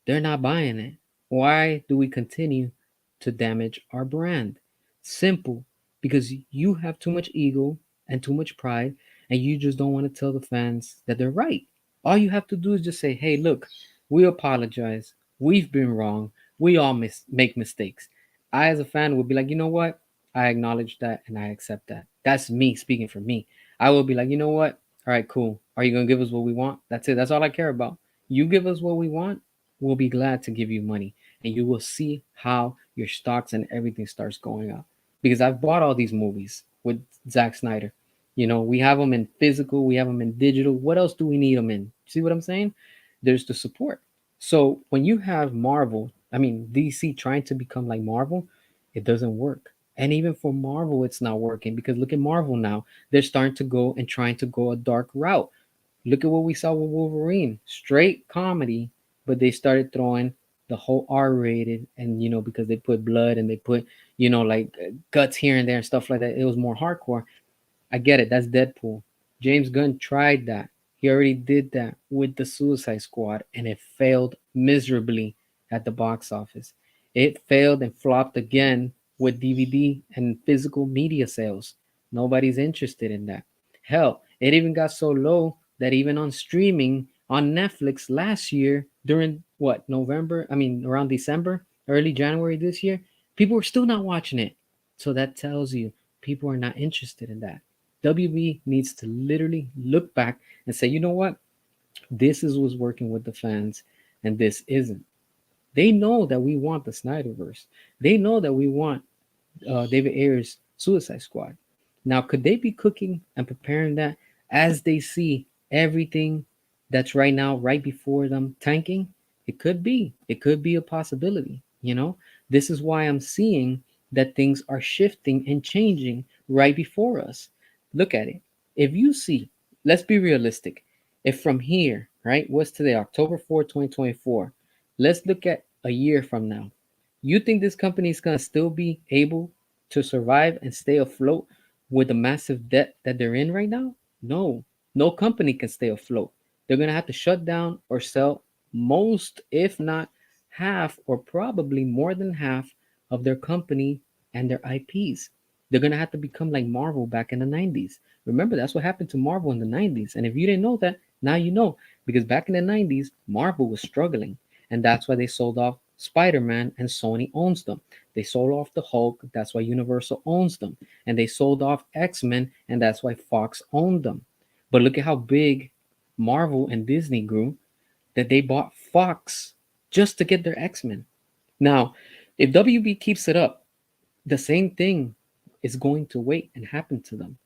They're not buying it. Why do we continue to damage our brand? Simple, because you have too much ego and too much pride, and you just don't want to tell the fans that they're right. All you have to do is just say, hey, look, we apologize. We've been wrong. We all make mistakes. I, as a fan, would be like, you know what? I acknowledge that and I accept that. That's me speaking for me. I will be like, you know what? All right, cool. Are you going to give us what we want? That's it. That's all I care about. You give us what we want, we'll be glad to give you money, and you will see how your stocks and everything starts going up. Because I've bought all these movies with Zack Snyder. You know, we have them in physical, we have them in digital. What else do we need them in? See what I'm saying? There's the support. So when you have Marvel, I mean DC trying to become like Marvel, it doesn't work. And even for Marvel, it's not working because look at Marvel now. They're starting to go and trying to go a dark route. Look at what we saw with Wolverine. Straight comedy, but they started throwing the whole R-rated, and because they put blood and they put like guts here and there and stuff like that. It was more hardcore. I get it. That's Deadpool. James Gunn tried that. He already did that with the Suicide Squad, and it failed miserably at the box office. It failed and flopped again with DVD and physical media sales. Nobody's interested in that. Hell, it even got so low that even on streaming on Netflix last year during what, November? I mean, around December, early January this year, people were still not watching it. So that tells you people are not interested in that. WB needs to literally look back and say, you know what? This is what's working with the fans, and this isn't. They know that we want the Snyderverse. They know that we want David Ayer's Suicide Squad. Now, could they be cooking and preparing that as they see everything that's right now, right before them tanking? It could be. It could be a possibility. This is why I'm seeing that things are shifting and changing right before us. Look at it. If you see, let's be realistic. If from here, right, what's today, October 4th, 2024, let's look at a year from now. You think this company is going to still be able to survive and stay afloat with the massive debt that they're in right now? No, no company can stay afloat. They're going to have to shut down or sell most, if not half, or probably more than half of their company and their IPs. They're going to have to become like Marvel back in the 90s. Remember, that's what happened to Marvel in the 90s. And if you didn't know that, now you know. Because back in the 90s, Marvel was struggling. And that's why they sold off Spider Man and Sony owns them. They sold off the Hulk, that's why Universal owns them. And they sold off X Men, and that's why Fox owned them. But look at how big Marvel and Disney grew that they bought Fox just to get their X Men. Now, if WB keeps it up, the same thing is going to wait and happen to them.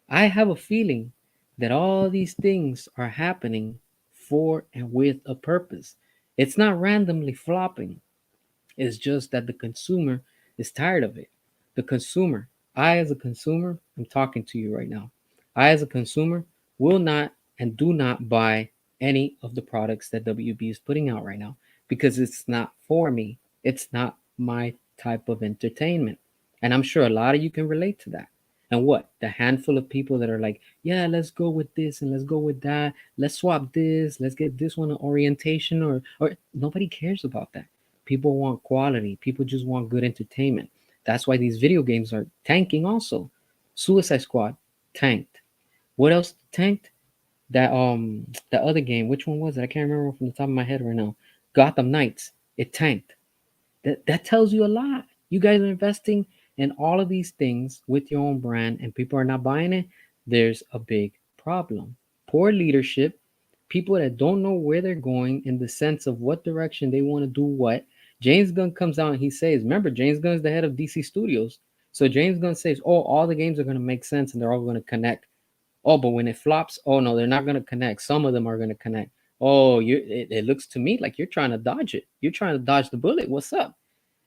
I have a feeling that all these things are happening for and with a purpose. It's not randomly flopping. It's just that the consumer is tired of it. The consumer, I as a consumer, I'm talking to you right now. I as a consumer will not and do not buy any of the products that WB is putting out right now because it's not for me. It's not my type of entertainment. And I'm sure a lot of you can relate to that. And what? The handful of people that are like, yeah, let's go with this and let's go with that. Let's swap this. Let's get this one an orientation or nobody cares about that. People want quality. People just want good entertainment. That's why these video games are tanking also. Suicide Squad tanked. What else tanked? That other game, which one was it? I can't remember from the top of my head right now. Gotham Knights. It tanked. That tells you a lot. You guys are investing in all of these things with your own brand and people are not buying it. There's a big problem. Poor leadership, people that don't know where they're going in the sense of what direction they want to do what. James Gunn comes out and he says, remember, James Gunn is the head of DC Studios. So James Gunn says, oh, all the games are going to make sense and they're all going to connect. Oh, but when it flops, oh no, they're not going to connect. Some of them are going to connect. Oh, it looks to me like you're trying to dodge it. You're trying to dodge the bullet. What's up?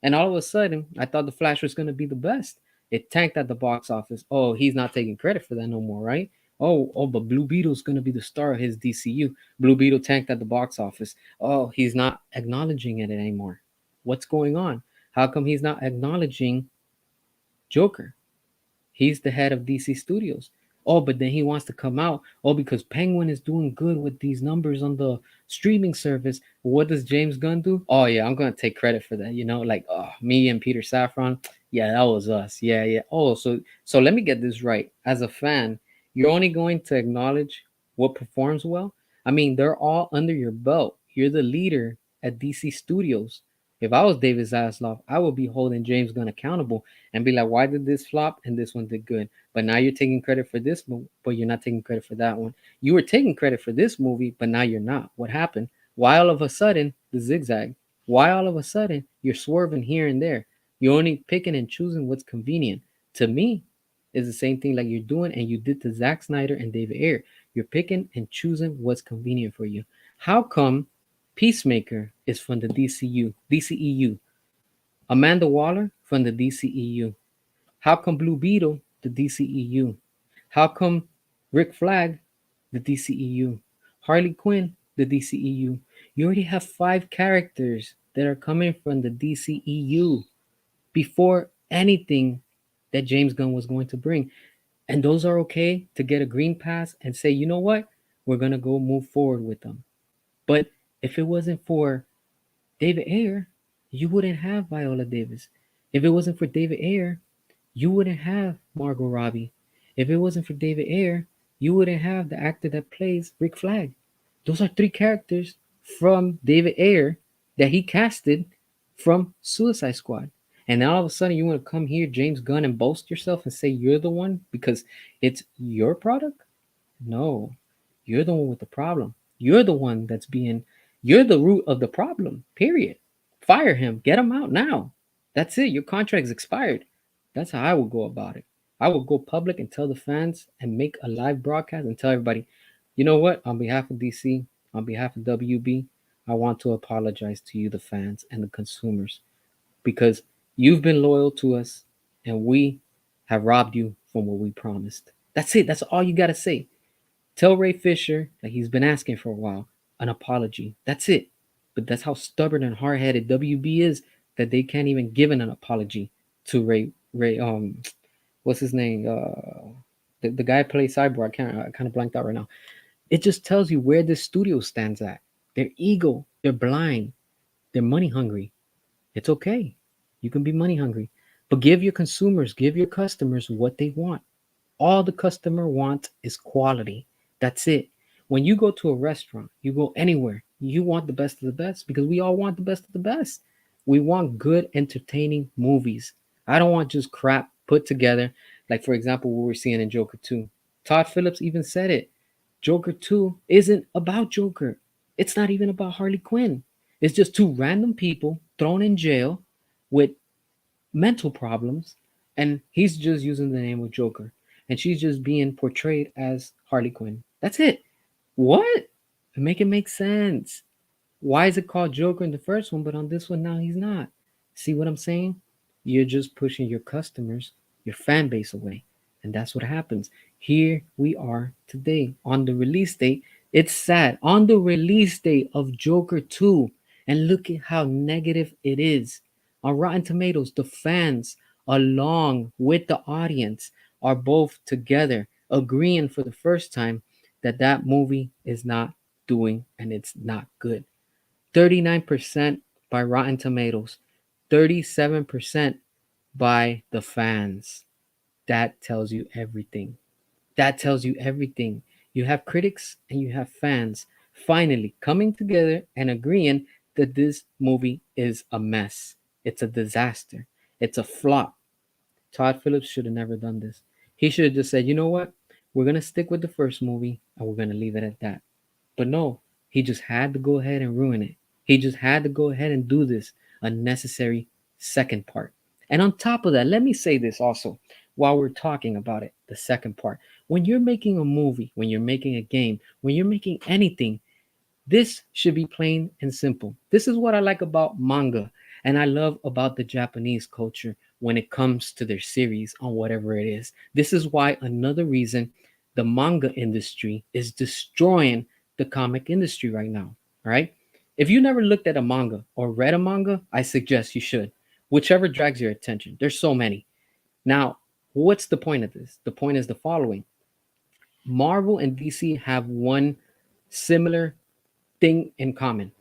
And all of a sudden, I thought the Flash was going to be the best. It tanked at the box office. Oh, he's not taking credit for that no more, right? Oh, but Blue Beetle's going to be the star of his DCU. Blue Beetle tanked at the box office. Oh, he's not acknowledging it anymore. What's going on? How come he's not acknowledging Joker? He's the head of DC Studios. Oh, but then he wants to come out. Oh, because Penguin is doing good with these numbers on the streaming service. What does James Gunn do? Oh, yeah, I'm going to take credit for that. You know, like, oh, me and Peter Safran. Yeah, that was us. Yeah, yeah. Oh, so let me get this right. As a fan, you're only going to acknowledge what performs well. I mean, they're all under your belt. You're the leader at DC Studios. If I was David Zaslav, I would be holding James Gunn accountable and be like, why did this flop and this one did good? But now you're taking credit for this movie, but you're not taking credit for that one. You were taking credit for this movie, but now you're not. What happened? Why all of a sudden the zigzag? Why all of a sudden you're swerving here and there? You're only picking and choosing what's convenient. To me, is the same thing like you're doing and you did to Zack Snyder and David Ayer. You're picking and choosing what's convenient for you. How come Peacemaker is from the DCEU? Amanda Waller from the DCEU. How come Blue Beetle, the DCEU? How come Rick Flag, the DCEU? Harley Quinn, the DCEU? You already have 5 characters that are coming from the DCEU before anything that James Gunn was going to bring. And those are okay to get a green pass and say, you know what? We're going to go move forward with them. But if it wasn't for David Ayer, you wouldn't have Viola Davis. If it wasn't for David Ayer, you wouldn't have Margot Robbie. If it wasn't for David Ayer, you wouldn't have the actor that plays Rick Flag. Those are 3 characters from David Ayer that he casted from Suicide Squad. And now all of a sudden you want to come here, James Gunn, and boast yourself and say you're the one because it's your product? No, you're the one with the problem. You're the one you're the root of the problem, period. Fire him, get him out now. That's it. Your contract's expired. That's how I would go about it. I would go public and tell the fans and make a live broadcast and tell everybody, you know what, on behalf of DC, on behalf of WB, I want to apologize to you, the fans and the consumers, because you've been loyal to us and we have robbed you from what we promised. That's it. That's all you got to say. Tell Ray Fisher, that he's been asking for a while, an apology. That's it. But that's how stubborn and hard headed WB is that they can't even give an apology to Ray, what's his name? The guy who plays Cyborg. I kind of blanked out right now. It just tells you where this studio stands at. They're ego. They're blind. They're money hungry. It's okay. You can be money hungry, but give your consumers, give your customers what they want. All the customer wants is quality. That's it. When you go to a restaurant, you go anywhere, you want the best of the best because we all want the best of the best. We want good, entertaining movies. I don't want just crap put together. Like, for example, what we're seeing in Joker 2. Todd Phillips even said it. Joker 2 isn't about Joker. It's not even about Harley Quinn. It's just two random people thrown in jail with mental problems, and he's just using the name of Joker, and she's just being portrayed as Harley Quinn. That's it. What? Make it make sense. Why is it called Joker in the first one, but on this one now he's not? See what I'm saying? You're just pushing your customers, your fan base away. And that's what happens. Here we are today on the release date. It's sad. On the release date of Joker 2. And look at how negative it is. On Rotten Tomatoes, the fans, along with the audience, are both together agreeing for the first time that that movie is not doing and it's not good. 39% by Rotten Tomatoes, 37% by the fans. That tells you everything. That tells you everything. You have critics and you have fans finally coming together and agreeing that this movie is a mess. It's a disaster. It's a flop. Todd Phillips should have never done this. He should have just said, you know what? We're going to stick with the first movie and we're going to leave it at that. But no, he just had to go ahead and ruin it. He just had to go ahead and do this unnecessary second part. And on top of that, let me say this also while we're talking about it, the second part. When you're making a movie, when you're making a game, when you're making anything, this should be plain and simple. This is what I like about manga and I love about the Japanese culture when it comes to their series on whatever it is. This is why another reason the manga industry is destroying the comic industry right now. All right. If you never looked at a manga or read a manga, I suggest you should. Whichever drags your attention. There's so many. Now, what's the point of this? The point is the following. Marvel and DC have one similar thing in common,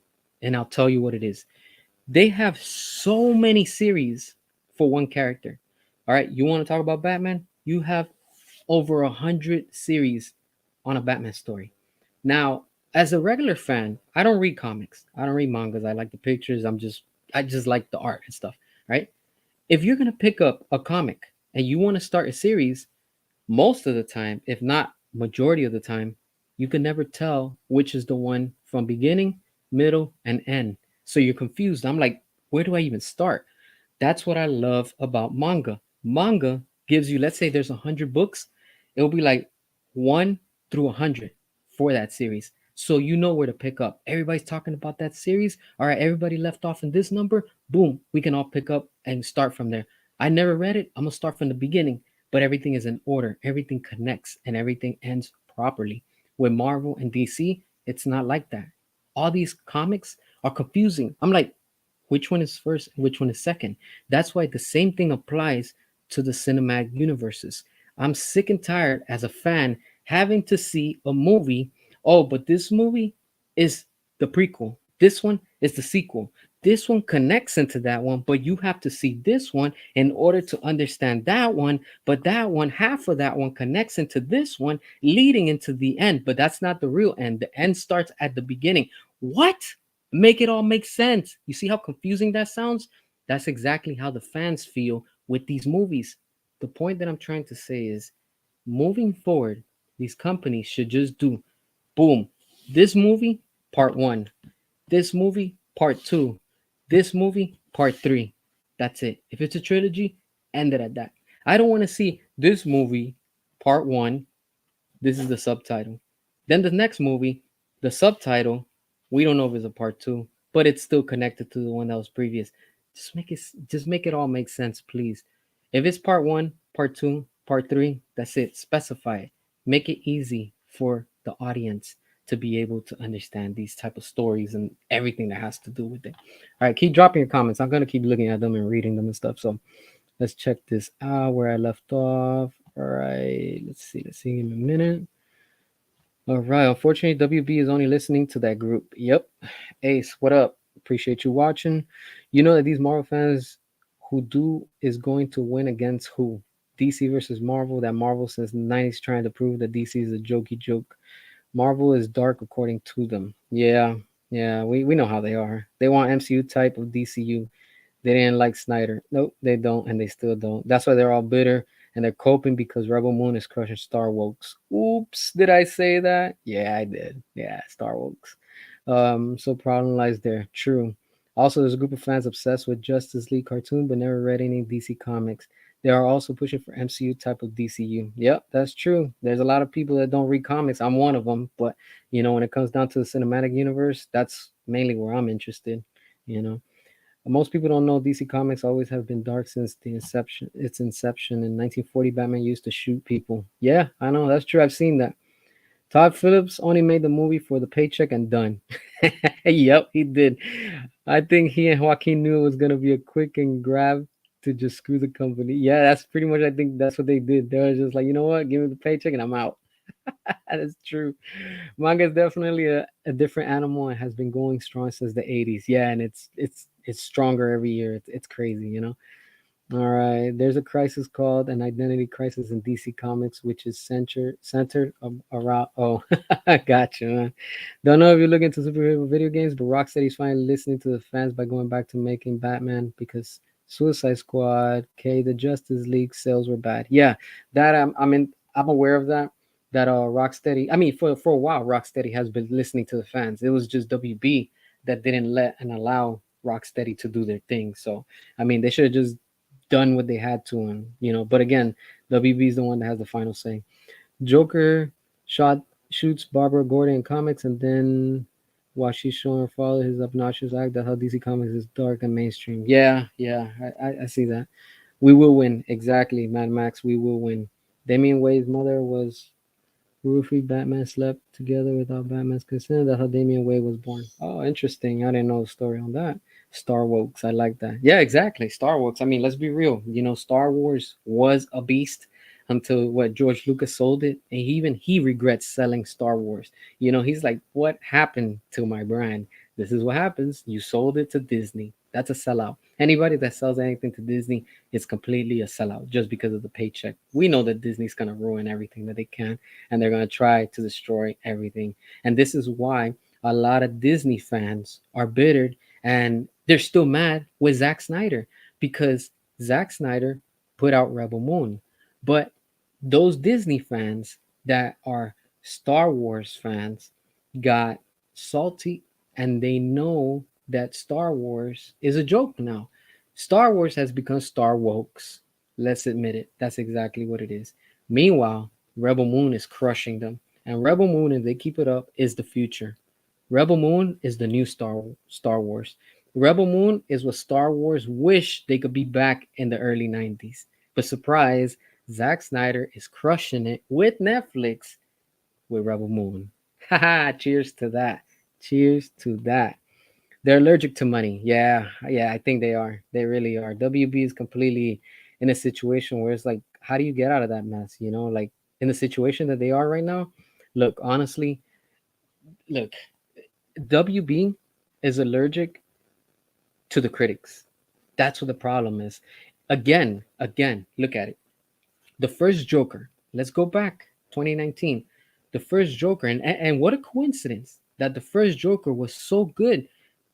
and I'll tell you what it is. They have so many series for one character. All right, you want to talk about Batman? You have over 100 series on a Batman story. Now, as a regular fan, I don't read comics. I don't read mangas. I like the pictures. I just like the art and stuff, right? If you're gonna pick up a comic and you want to start a series, most of the time, if not majority of the time, you can never tell which is the one from beginning, middle, and end. So you're confused. I'm like, where do I even start? That's what I love about manga. Manga gives you, let's say there's 100 books, it'll be like 1 through 100 for that series. So you know where to pick up. Everybody's talking about that series. All right, everybody left off in this number. Boom, we can all pick up and start from there. I never read it. I'm gonna start from the beginning, but everything is in order. Everything connects and everything ends properly. With Marvel and DC, it's not like that. All these comics are confusing. I'm like, which one is first and which one is second? That's why the same thing applies to the cinematic universes. I'm sick and tired as a fan having to see a movie. Oh, but this movie is the prequel. This one is the sequel. This one connects into that one, but you have to see this one in order to understand that one. But that one, half of that one connects into this one, leading into the end. But that's not the real end. The end starts at the beginning. What? Make it all make sense. You see how confusing that sounds? That's exactly how the fans feel with these movies. The point that I'm trying to say is moving forward, these companies should just do boom, this movie, part one, this movie, part two, this movie, part three. That's it. If it's a trilogy, end it at that. I don't want to see this movie, part one, this is the subtitle. Then the next movie, the subtitle, we don't know if it's a part two, but it's still connected to the one that was previous. Just make it all make sense, please. If it's part one, part two, part three, that's it. Specify it. Make it easy for the audience to be able to understand these type of stories and everything that has to do with it. All right, keep dropping your comments. I'm gonna keep looking at them and reading them and stuff. So Let's check this out where I left off. All right, let's see. Let's see. Give me a minute. All right. Unfortunately, WB is only listening to that group. Yep. Ace, what up? Appreciate you watching. You know that these Marvel fans who do is going to win against who? DC versus Marvel. That Marvel since the 90s trying to prove that DC is a jokey joke. Marvel is dark according to them. Yeah. Yeah. We know how they are. They want MCU type of DCU. They didn't like Snyder. Nope, they don't, and they still don't. That's why they're all bitter and they're coping because Rebel Moon is crushing Star Wokes. Oops, did I say that? Yeah, I did. Yeah, Star Wokes. So problem lies there. True. Also, there's a group of fans obsessed with Justice League cartoon but never read any DC comics. They are also pushing for MCU type of DCU. Yep, that's true. There's a lot of people that don't read comics. I'm one of them. But when it comes down to the cinematic universe, that's mainly where I'm interested. You know. Most people don't know DC Comics always have been dark since its inception. In 1940, Batman used to shoot people. Yeah, I know that's true. I've seen that. Todd Phillips only made the movie for the paycheck and done. Yep, he did. I think he and Joaquin knew it was gonna be a quick and grab to just screw the company. Yeah, that's pretty much. I think that's what they did. They were just like, you know what, give me the paycheck and I'm out. That is true. Manga is definitely a different animal and has been going strong since the 80s. Yeah, and it's stronger every year. It's crazy, you know. All right, there's a crisis called an identity crisis in DC Comics, which is centered around. Oh, I got you, man. Don't know if you're looking into superhero video games, but Rocksteady's finally listening to the fans by going back to making Batman because Suicide Squad, the Justice League sales were bad. Yeah, that I'm aware of that. That Rocksteady. I mean, for a while, Rocksteady has been listening to the fans. It was just WB that didn't let and allow Rocksteady to do their thing. So I mean, they should have just done what they had to, and. But again, WB is the one that has the final say. Joker shoots Barbara Gordon in comics, and then while she's showing her father his obnoxious act, that's how DC Comics is dark and mainstream. Yeah, yeah, I see that. We will win. Exactly, Mad Max. We will win. Damian Wade's mother was Roofy Batman slept together without Batman's consent. That's how Damian Wayne was born. Oh, interesting. I didn't know the story on that. Star Wars. I like that. Yeah, exactly. Star Wars. I mean, let's be real. Star Wars was a beast until what George Lucas sold it, and he regrets selling Star Wars. He's like, what happened to my brand? This is what happens. You sold it to Disney. That's a sellout. Anybody that sells anything to Disney is completely a sellout just because of the paycheck. We know that Disney's gonna ruin everything that they can and they're going to try to destroy everything. And this is why a lot of Disney fans are bittered and they're still mad with Zack Snyder because Zack Snyder put out Rebel Moon. But those Disney fans that are Star Wars fans got salty and they know that Star Wars is a joke now. Star Wars has become Star Wokes. Let's admit it. That's exactly what it is. Meanwhile, Rebel Moon is crushing them. And Rebel Moon, if they keep it up, is the future. Rebel Moon is the new Star Wars. Rebel Moon is what Star Wars wish they could be back in the early 90s. But surprise, Zack Snyder is crushing it with Netflix with Rebel Moon. Haha, cheers to that. Cheers to that. They're allergic to money. Yeah, yeah, I think they are. They really are. WB is completely in a situation where it's like, how do you get out of that mess? Like in the situation that they are right now. Look, honestly, look, WB is allergic to the critics. That's what the problem is. Again, look at it. The first Joker, let's go back 2019. The first Joker, and what a coincidence that the first Joker was so good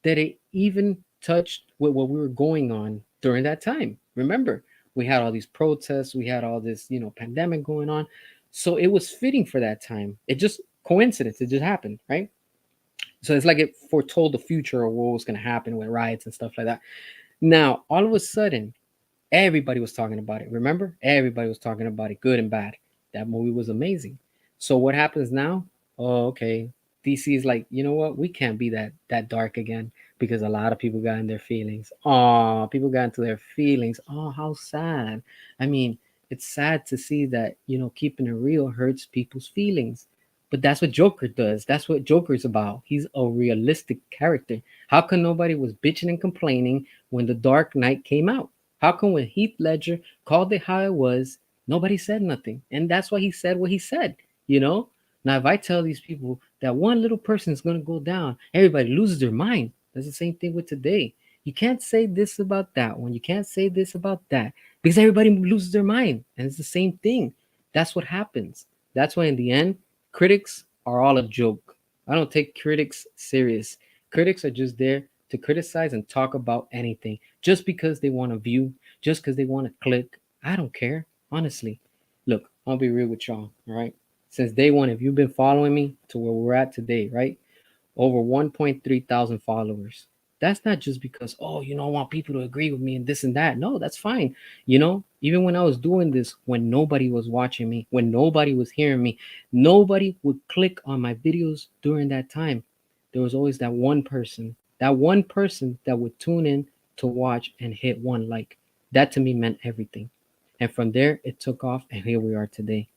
that it even touched with what we were going on during that time. Remember, we had all these protests, we had all this, pandemic going on. So it was fitting for that time. It just coincidence, it just happened, right? So it's like it foretold the future of what was going to happen with riots and stuff like that. Now, all of a sudden, everybody was talking about it. Remember? Everybody was talking about it, good and bad. That movie was amazing. So what happens now? Oh, okay. DC is like, you know what? We can't be that dark again because a lot of people got in their feelings. Oh, people got into their feelings. Oh, how sad. I mean, it's sad to see that, keeping it real hurts people's feelings. But that's what Joker does. That's what Joker's about. He's a realistic character. How come nobody was bitching and complaining when The Dark Knight came out? How come when Heath Ledger called it how it was, nobody said nothing? And that's why he said what he said, you know? Now, if I tell these people that one little person is going to go down, everybody loses their mind. That's the same thing with today. You can't say this about that one. You can't say this about that because everybody loses their mind. And it's the same thing. That's what happens. That's why, in the end, critics are all a joke. I don't take critics serious. Critics are just there to criticize and talk about anything just because they want to view, just because they want to click. I don't care, honestly. Look, I'll be real with y'all, all right? Since day one, if you've been following me to where we're at today, right? Over 1.3 thousand followers. That's not just because, oh, I want people to agree with me and this and that. No, that's fine. Even when I was doing this, when nobody was watching me, when nobody was hearing me, nobody would click on my videos during that time. There was always that one person that would tune in to watch and hit one like. That to me meant everything. And from there, it took off, and here we are today.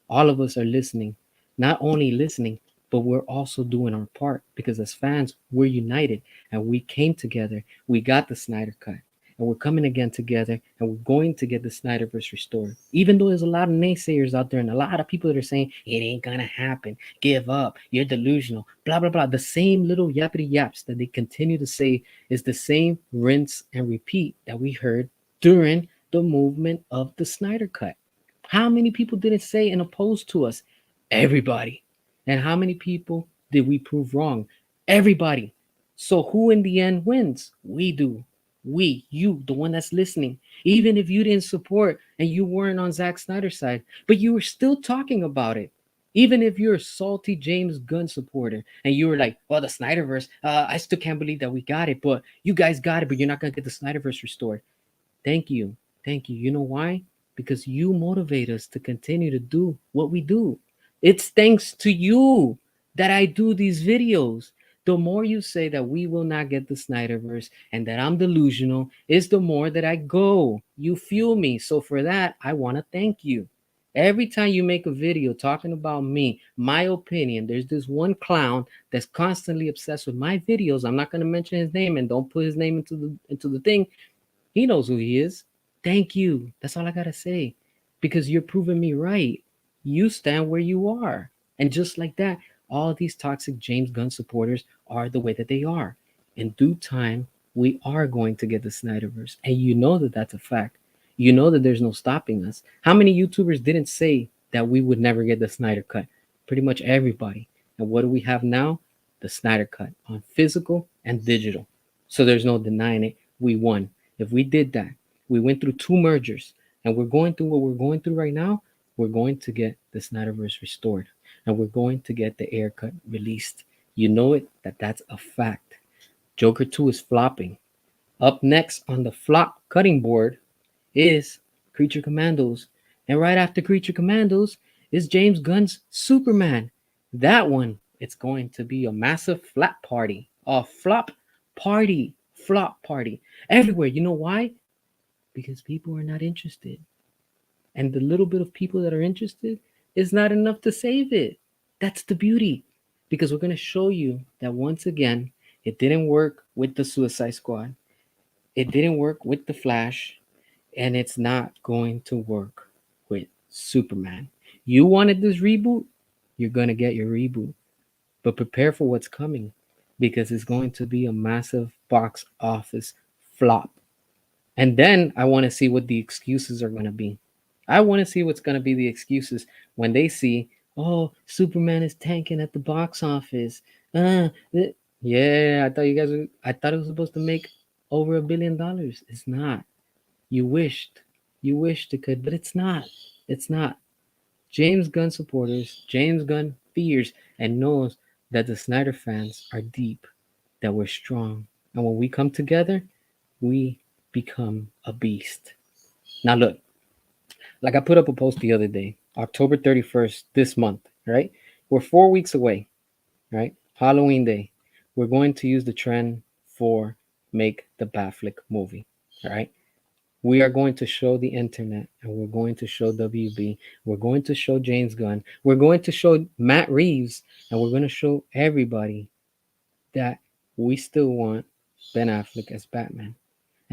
All of us are listening, not only listening, but we're also doing our part because as fans, we're united and we came together. We got the Snyder Cut and we're coming again together and we're going to get the Snyderverse restored. Even though there's a lot of naysayers out there and a lot of people that are saying it ain't gonna happen, give up, you're delusional, blah blah blah. The same little yappity yaps that they continue to say is the same rinse and repeat that we heard during the movement of the Snyder Cut. How many people did it say and oppose to us? Everybody. And how many people did we prove wrong? Everybody. So who in the end wins? We do. You, the one that's listening. Even if you didn't support and you weren't on Zack Snyder's side, but you were still talking about it. Even if you're a salty James Gunn supporter and you were like, well, the Snyderverse, I still can't believe that we got it, but you guys got it, but you're not going to get the Snyderverse restored. Thank you. Thank you. You know why? Because you motivate us to continue to do what we do. It's thanks to you that I do these videos. The more you say that we will not get the Snyderverse and that I'm delusional, is the more that I go. You fuel me. So for that, I want to thank you. Every time you make a video talking about me, my opinion, there's this one clown that's constantly obsessed with my videos. I'm not going to mention his name and don't put his name into the thing. He knows who he is. Thank you. That's all I got to say. Because you're proving me right. You stand where you are. And just like that, all these toxic James Gunn supporters are the way that they are. In due time, we are going to get the Snyderverse. And you know that that's a fact. You know that there's no stopping us. How many YouTubers didn't say that we would never get the Snyder Cut? Pretty much everybody. And what do we have now? The Snyder Cut on physical and digital. So there's no denying it. We won. If we did that, we went through two mergers, and we're going through what we're going through right now, we're going to get the Snyderverse restored, and we're going to get the air cut released. You know it, that's a fact. Joker 2 is flopping. Up next on the flop cutting board is Creature Commandos. And right after Creature Commandos is James Gunn's Superman. That one, it's going to be a massive flap party. A flop party. Flop party. Everywhere. You know why? Because people are not interested. And the little bit of people that are interested is not enough to save it. That's the beauty. Because we're going to show you that once again, it didn't work with the Suicide Squad. It didn't work with the Flash. And it's not going to work with Superman. You wanted this reboot? You're going to get your reboot. But prepare for what's coming because it's going to be a massive box office flop. And then I want to see what the excuses are going to be. I want to see what's going to be the excuses when they see, oh, Superman is tanking at the box office. Yeah, I thought it was supposed to make over $1 billion. It's not. You wished. You wished it could, but it's not. It's not. James Gunn supporters, James Gunn fears and knows that the Snyder fans are deep, that we're strong. And when we come together, we become a beast. Now, look, like I put up a post the other day, October 31st, this month, right? We're 4 weeks away, right? Halloween Day. We're going to use the trend for make the Batflick movie, all right? We are going to show the internet and we're going to show WB. We're going to show James Gunn. We're going to show Matt Reeves and we're going to show everybody that we still want Ben Affleck as Batman.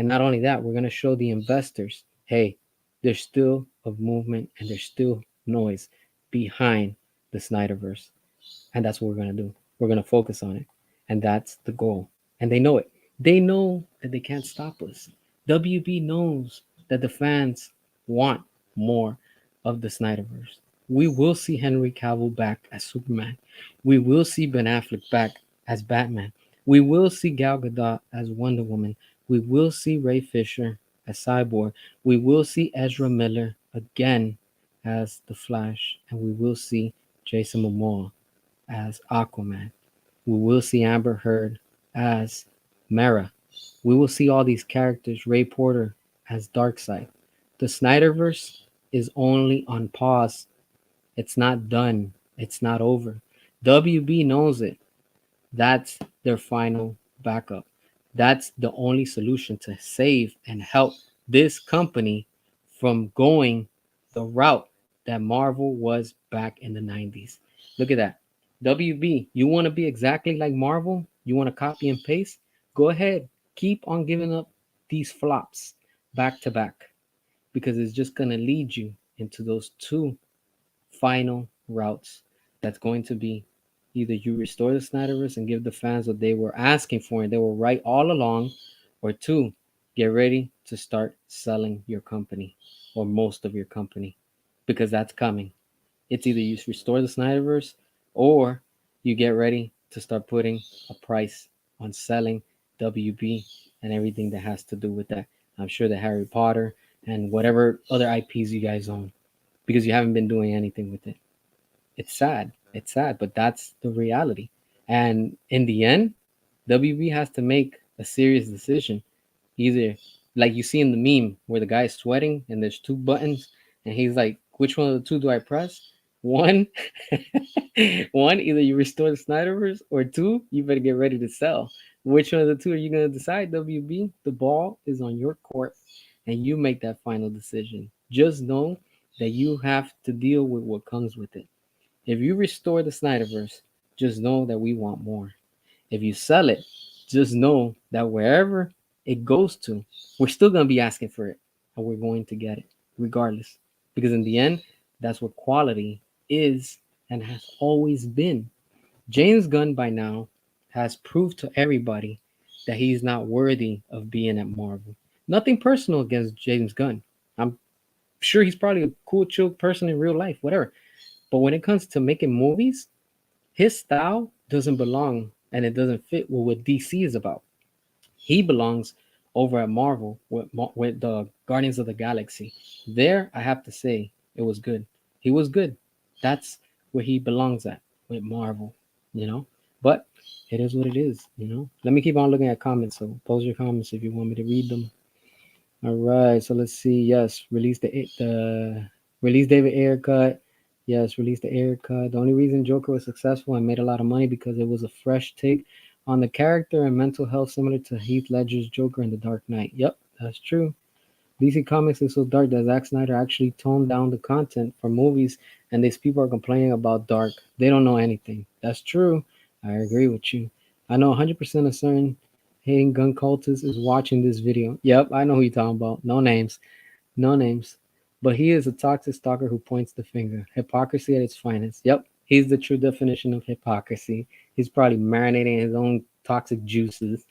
And not only that, we're going to show the investors, hey, there's still a movement and there's still noise behind the Snyderverse. And that's what we're going to do. We're going to focus on it. And that's the goal. And they know it. They know that they can't stop us. WB knows that the fans want more of the Snyderverse. We will see Henry Cavill back as Superman. We will see Ben Affleck back as Batman. We will see Gal Gadot as Wonder Woman. We will see Ray Fisher as Cyborg. We will see Ezra Miller again as the Flash. And we will see Jason Momoa as Aquaman. We will see Amber Heard as Mara. We will see all these characters, Ray Porter as Darkseid. The Snyderverse is only on pause. It's not done. It's not over. WB knows it. That's their final backup. That's the only solution to save and help this company from going the route that Marvel was back in the 90s. Look at that. WB, you want to be exactly like Marvel? You want to copy and paste? Go ahead. Keep on giving up these flops back to back because it's just going to lead you into those two final routes. That's going to be either you restore the Snyderverse and give the fans what they were asking for and they were right all along, or two, get ready to start selling your company or most of your company because that's coming. It's either you restore the Snyderverse or you get ready to start putting a price on selling WB and everything that has to do with that. I'm sure that Harry Potter and whatever other IPs you guys own because you haven't been doing anything with it. It's sad. It's sad, but that's the reality. And in the end, WB has to make a serious decision. Either like you see in the meme where the guy is sweating and there's two buttons and he's like, which one of the two do I press? One, one, either you restore the Snyderverse or two, you better get ready to sell. Which one of the two are you gonna decide, WB? The ball is on your court and you make that final decision. Just know that you have to deal with what comes with it. If you restore the Snyderverse, just know that we want more. If you sell it, just know that wherever it goes to, we're still going to be asking for it and we're going to get it regardless. Because in the end, that's what quality is and has always been. James Gunn by now has proved to everybody that he's not worthy of being at Marvel. Nothing personal against James Gunn. I'm sure he's probably a cool, chill person in real life, whatever. But when it comes to making movies, his style doesn't belong and it doesn't fit with what DC is about. He belongs over at Marvel with the Guardians of the Galaxy. There, I have to say, it was good. He was good. That's where he belongs at with Marvel, you know. But it is what it is, you know. Let me keep on looking at comments. So post your comments if you want me to read them. All right, so let's see. Yes, release David Ayer cut. Yes, release the Ayer cut. The only reason Joker was successful and made a lot of money because it was a fresh take on the character and mental health similar to Heath Ledger's Joker in The Dark Knight. Yep, that's true. DC Comics is so dark that Zack Snyder actually toned down the content for movies, and these people are complaining about dark. They don't know anything. That's true. I agree with you. I know 100% of certain hating gun cultists is watching this video. Yep, I know who you're talking about. No names. No names. But he is a toxic stalker who points the finger. Hypocrisy at its finest. Yep, he's the true definition of hypocrisy. He's probably marinating his own toxic juices.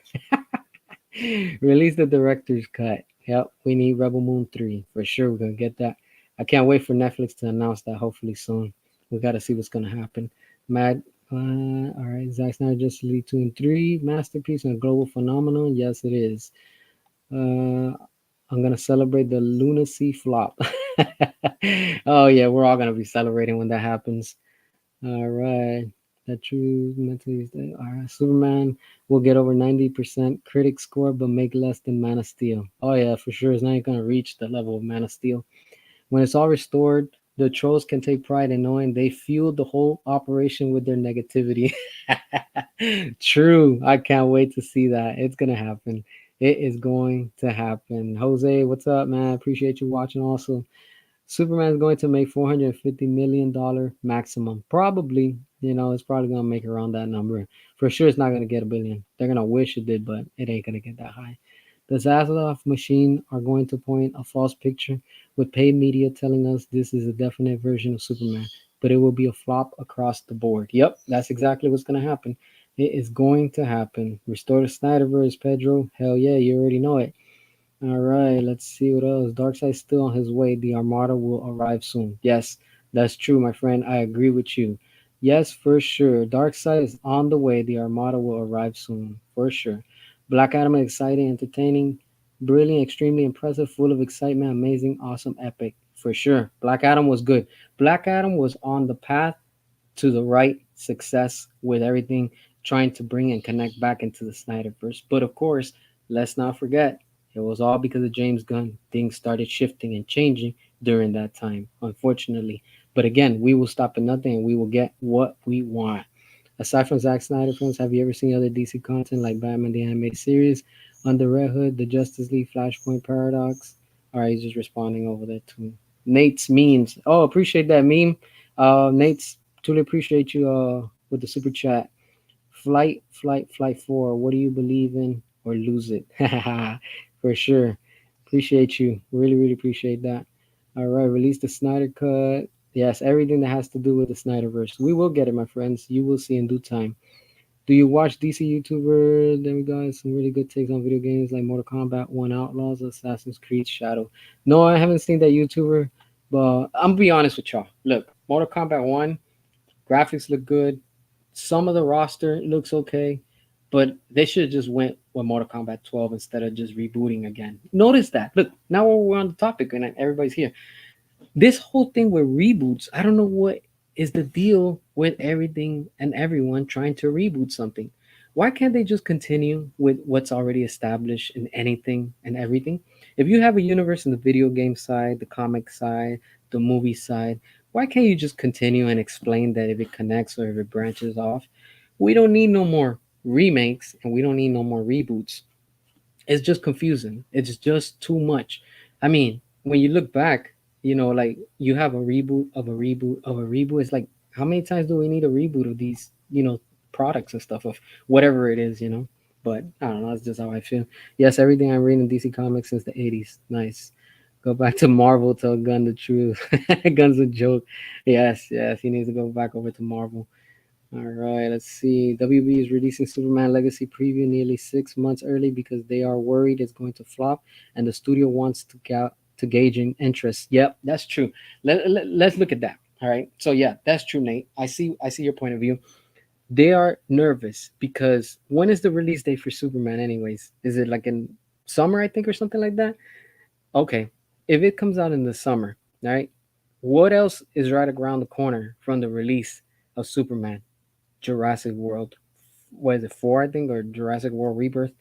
Release the director's cut. Yep, we need Rebel Moon 3. For sure, we're going to get that. I can't wait for Netflix to announce that hopefully soon. We got to see what's going to happen. Mad. All right, Zack Snyder Justice League 2 and 3. Masterpiece and a global phenomenon. Yes, it is. I'm going to celebrate the lunacy flop. Oh, yeah, we're all going to be celebrating when that happens. All right. That true mentally. All right. Superman will get over 90% critic score, but make less than Man of Steel. Oh, yeah, for sure. It's not going to reach the level of Man of Steel. When it's all restored, the trolls can take pride in knowing they fueled the whole operation with their negativity. True. I can't wait to see that. It's going to happen. It is going to happen. Jose, what's up, man? Appreciate you watching also. Superman is going to make $450 million maximum. Probably, it's probably going to make around that number. For sure, it's not going to get a billion. They're going to wish it did, but it ain't going to get that high. The Zaslav machine are going to point a false picture with paid media telling us this is a definite version of Superman, but it will be a flop across the board. Yep, that's exactly what's going to happen. It is going to happen. Restore the Snyderverse, Pedro. Hell yeah, you already know it. All right, let's see what else. Darkseid's still on his way. The Armada will arrive soon. Yes, that's true, my friend. I agree with you. Yes, for sure. Darkseid is on the way. The Armada will arrive soon, for sure. Black Adam is exciting, entertaining, brilliant, extremely impressive, full of excitement, amazing, awesome, epic, for sure. Black Adam was good. Black Adam was on the path to the right success with everything trying to bring and connect back into the Snyderverse. But of course, let's not forget, it was all because of James Gunn. Things started shifting and changing during that time, unfortunately. But again, we will stop at nothing and we will get what we want. Aside from Zack Snyder films, have you ever seen other DC content like Batman the Animated Series, Under Red Hood, The Justice League, Flashpoint Paradox? All right, he's just responding over there to Nate's memes. Oh, appreciate that meme. Nate's truly appreciate you with the super chat. Flight 4. What do you believe in or lose it? For sure. Appreciate you. Really, really appreciate that. All right, release the Snyder Cut. Yes, everything that has to do with the Snyderverse. We will get it, my friends. You will see in due time. Do you watch DC YouTuber? Then we got some really good takes on video games like Mortal Kombat 1 Outlaws, Assassin's Creed Shadow. No, I haven't seen that YouTuber, but I'm gonna be honest with y'all. Look, Mortal Kombat 1, graphics look good. Some of the roster looks okay, but they should have just went with Mortal Kombat 12 instead of just rebooting again. Notice that. Look, now we're on the topic and everybody's here. This whole thing with reboots, I don't know what is the deal with everything and everyone trying to reboot something. Why can't they just continue with what's already established in anything and everything? If you have a universe in the video game side, the comic side, the movie side, why can't you just continue and explain that if it connects or if it branches off? We don't need no more remakes and we don't need no more reboots. It's just confusing. It's just too much. I mean, when you look back, like you have a reboot of a reboot of a reboot. It's like how many times do we need a reboot of these, products and stuff of whatever it is. But I don't know. That's just how I feel. Yes, everything I'm reading DC Comics since the '80s. Nice. Go back to Marvel. Tell Gun the truth. Gun's a joke. Yes, yes. He needs to go back over to Marvel. All right, let's see. WB is releasing Superman Legacy preview nearly 6 months early because they are worried it's going to flop, and the studio wants to gauge in interest. Yep, that's true. Let's look at that. All right. So yeah, that's true, Nate. I see your point of view. They are nervous because when is the release date for Superman? Anyways, is it like in summer? I think or something like that. Okay, if it comes out in the summer, all right. What else is right around the corner from the release of Superman? Jurassic World. What is it, 4, I think, or Jurassic World Rebirth?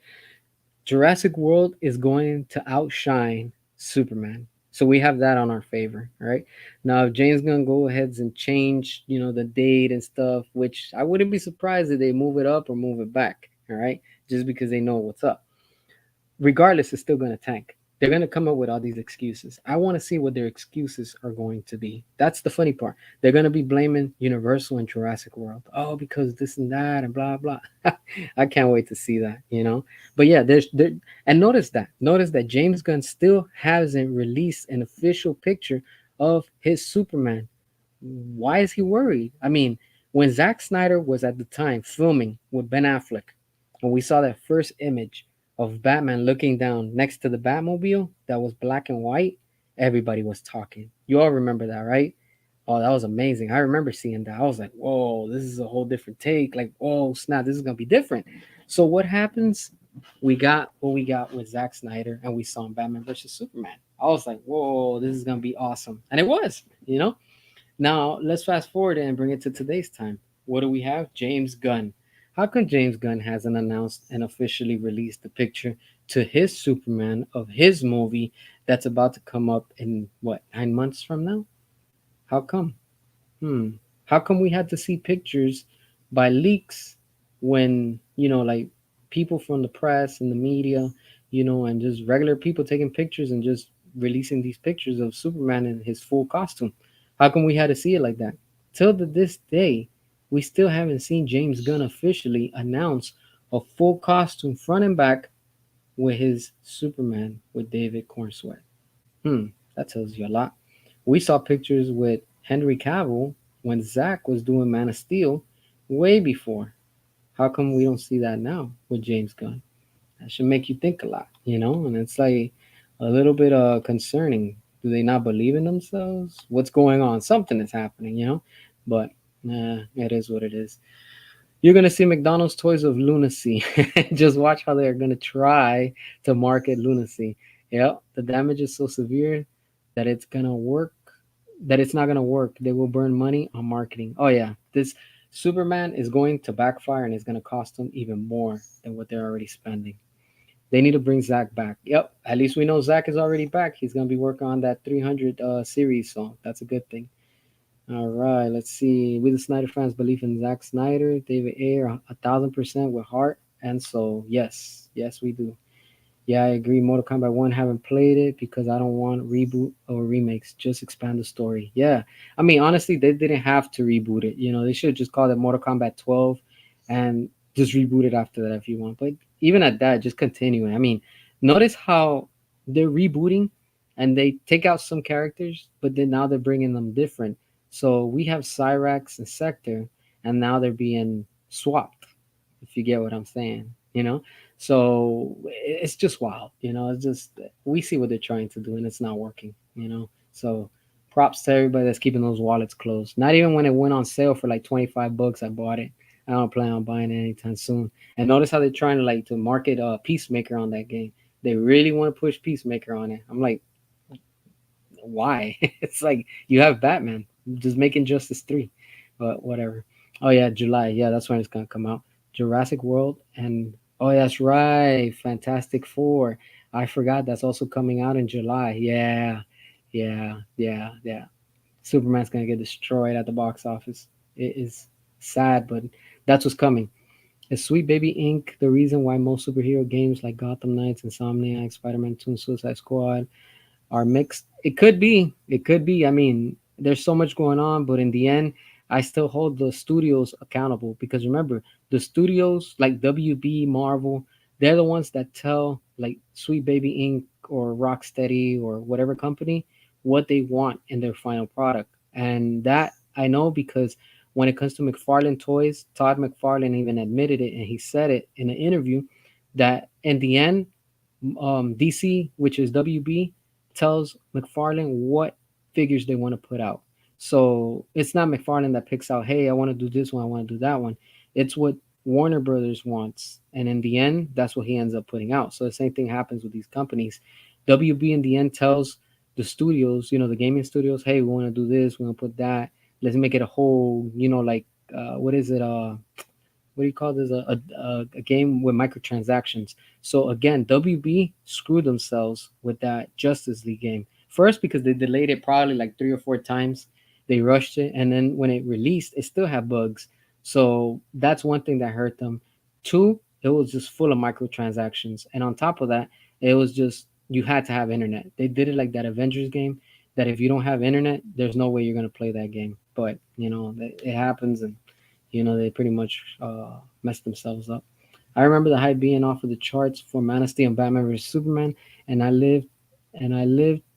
Jurassic World is going to outshine Superman. So we have that on our favor, all right? Now, if James Gunn go ahead and change, the date and stuff, which I wouldn't be surprised if they move it up or move it back, all right? Just because they know what's up, regardless, it's still going to tank. They're going to come up with all these excuses. I want to see what their excuses are going to be. That's the funny part. They're going to be blaming Universal and Jurassic World. Oh, because this and that and blah blah. I can't wait to see that. But yeah, there's there and notice that James Gunn still hasn't released an official picture of his Superman. Why is he worried? I mean, when Zack Snyder was at the time filming with Ben Affleck, and we saw that first image of Batman looking down next to the Batmobile that was black and white, everybody was talking. You all remember that, right? Oh, that was amazing. I remember seeing that. I was like, whoa, this is a whole different take. Like, oh, snap, this is going to be different. So, what happens? We got what we got with Zack Snyder, and we saw in Batman versus Superman. I was like, whoa, this is going to be awesome. And it was. Now, let's fast forward and bring it to today's time. What do we have? James Gunn. How come James Gunn hasn't announced and officially released the picture to his Superman of his movie that's about to come up in what, 9 months from now? How come? Hmm. How come we had to see pictures by leaks when, like people from the press and the media, and just regular people taking pictures and just releasing these pictures of Superman in his full costume? How come we had to see it like that? Till to this day, we still haven't seen James Gunn officially announce a full costume front and back with his Superman with David Cornsweet. Hmm, that tells you a lot. We saw pictures with Henry Cavill when Zach was doing Man of Steel way before. How come we don't see that now with James Gunn? That should make you think a lot, you know? And it's like a little bit concerning. Do they not believe in themselves? What's going on? Something is happening, you know? But it is what it is. You're gonna see McDonald's toys of lunacy. Just watch how they're gonna try to market lunacy. Yeah, the damage is so severe that it's gonna work. That it's not gonna work. They will burn money on marketing. Oh yeah, this Superman is going to backfire and it's gonna cost them even more than what they're already spending. They need to bring Zach back. Yep, at least we know Zach is already back. He's gonna be working on that 300 series, so that's a good thing. All right, let's see. We the Snyder fans believe in Zack Snyder, David Ayer, 1,000% with heart and soul. Yes, yes, we do. Yeah, I agree. Mortal Kombat 1 haven't played it because I don't want reboot or remakes. Just expand the story. Yeah. I mean, honestly, they didn't have to reboot it. You know, they should just call it Mortal Kombat 12 and just reboot it after that if you want. But even at that, just continuing. I mean, notice how they're rebooting and they take out some characters, but then now they're bringing them different. So we have Cyrax and Sector, and now they're being swapped, if you get what I'm saying, you know? So it's just wild, you know. It's just we see what they're trying to do, and it's not working, you know. So props to everybody that's keeping those wallets closed. Not even when it went on sale for like $25, I bought it. I don't plan on buying it anytime soon. And notice how they're trying to like to market Peacemaker on that game. They really want to push Peacemaker on it. I'm like, why? It's like you have Batman, just make Injustice 3, but whatever. Oh yeah, July. Yeah, that's when it's gonna come out. Jurassic World and oh yeah, that's right, Fantastic Four. I forgot that's also coming out in July. Yeah, yeah. Superman's gonna get destroyed at the box office. It is sad, but that's what's coming. Is Sweet Baby Inc. the reason why most superhero games like Gotham Knights, Insomniac, Spider-Man 2, and Suicide Squad are mixed? It could be. It could be. I mean, there's so much going on, but in the end, I still hold the studios accountable because remember, the studios like WB, Marvel, they're the ones that tell like Sweet Baby Inc. or Rocksteady or whatever company what they want in their final product. And that I know because when it comes to McFarlane toys, Todd McFarlane even admitted it and he said it in an interview that in the end, DC, which is WB, tells McFarlane what figures they want to put out. So it's not McFarlane that picks out, hey, I want to do this one, I want to do that one. It's what Warner Brothers wants. And in the end, that's what he ends up putting out. So the same thing happens with these companies. WB in the end tells the studios, the gaming studios, hey, we want to do this, we want to put that. Let's make it a whole, like, what is it? What do you call this? A game with microtransactions. So again, WB screwed themselves with that Justice League game. First, because they delayed it probably like 3 or 4 times. They rushed it, and then when it released, it still had bugs. So that's one thing that hurt them. Two, it was just full of microtransactions, and on top of that, it was just you had to have internet. They did it like that Avengers game. That if you don't have internet, there's no way you're gonna play that game. But it happens, and they pretty much messed themselves up. I remember the hype being off of the charts for Man of Steel and Batman vs Superman, and I lived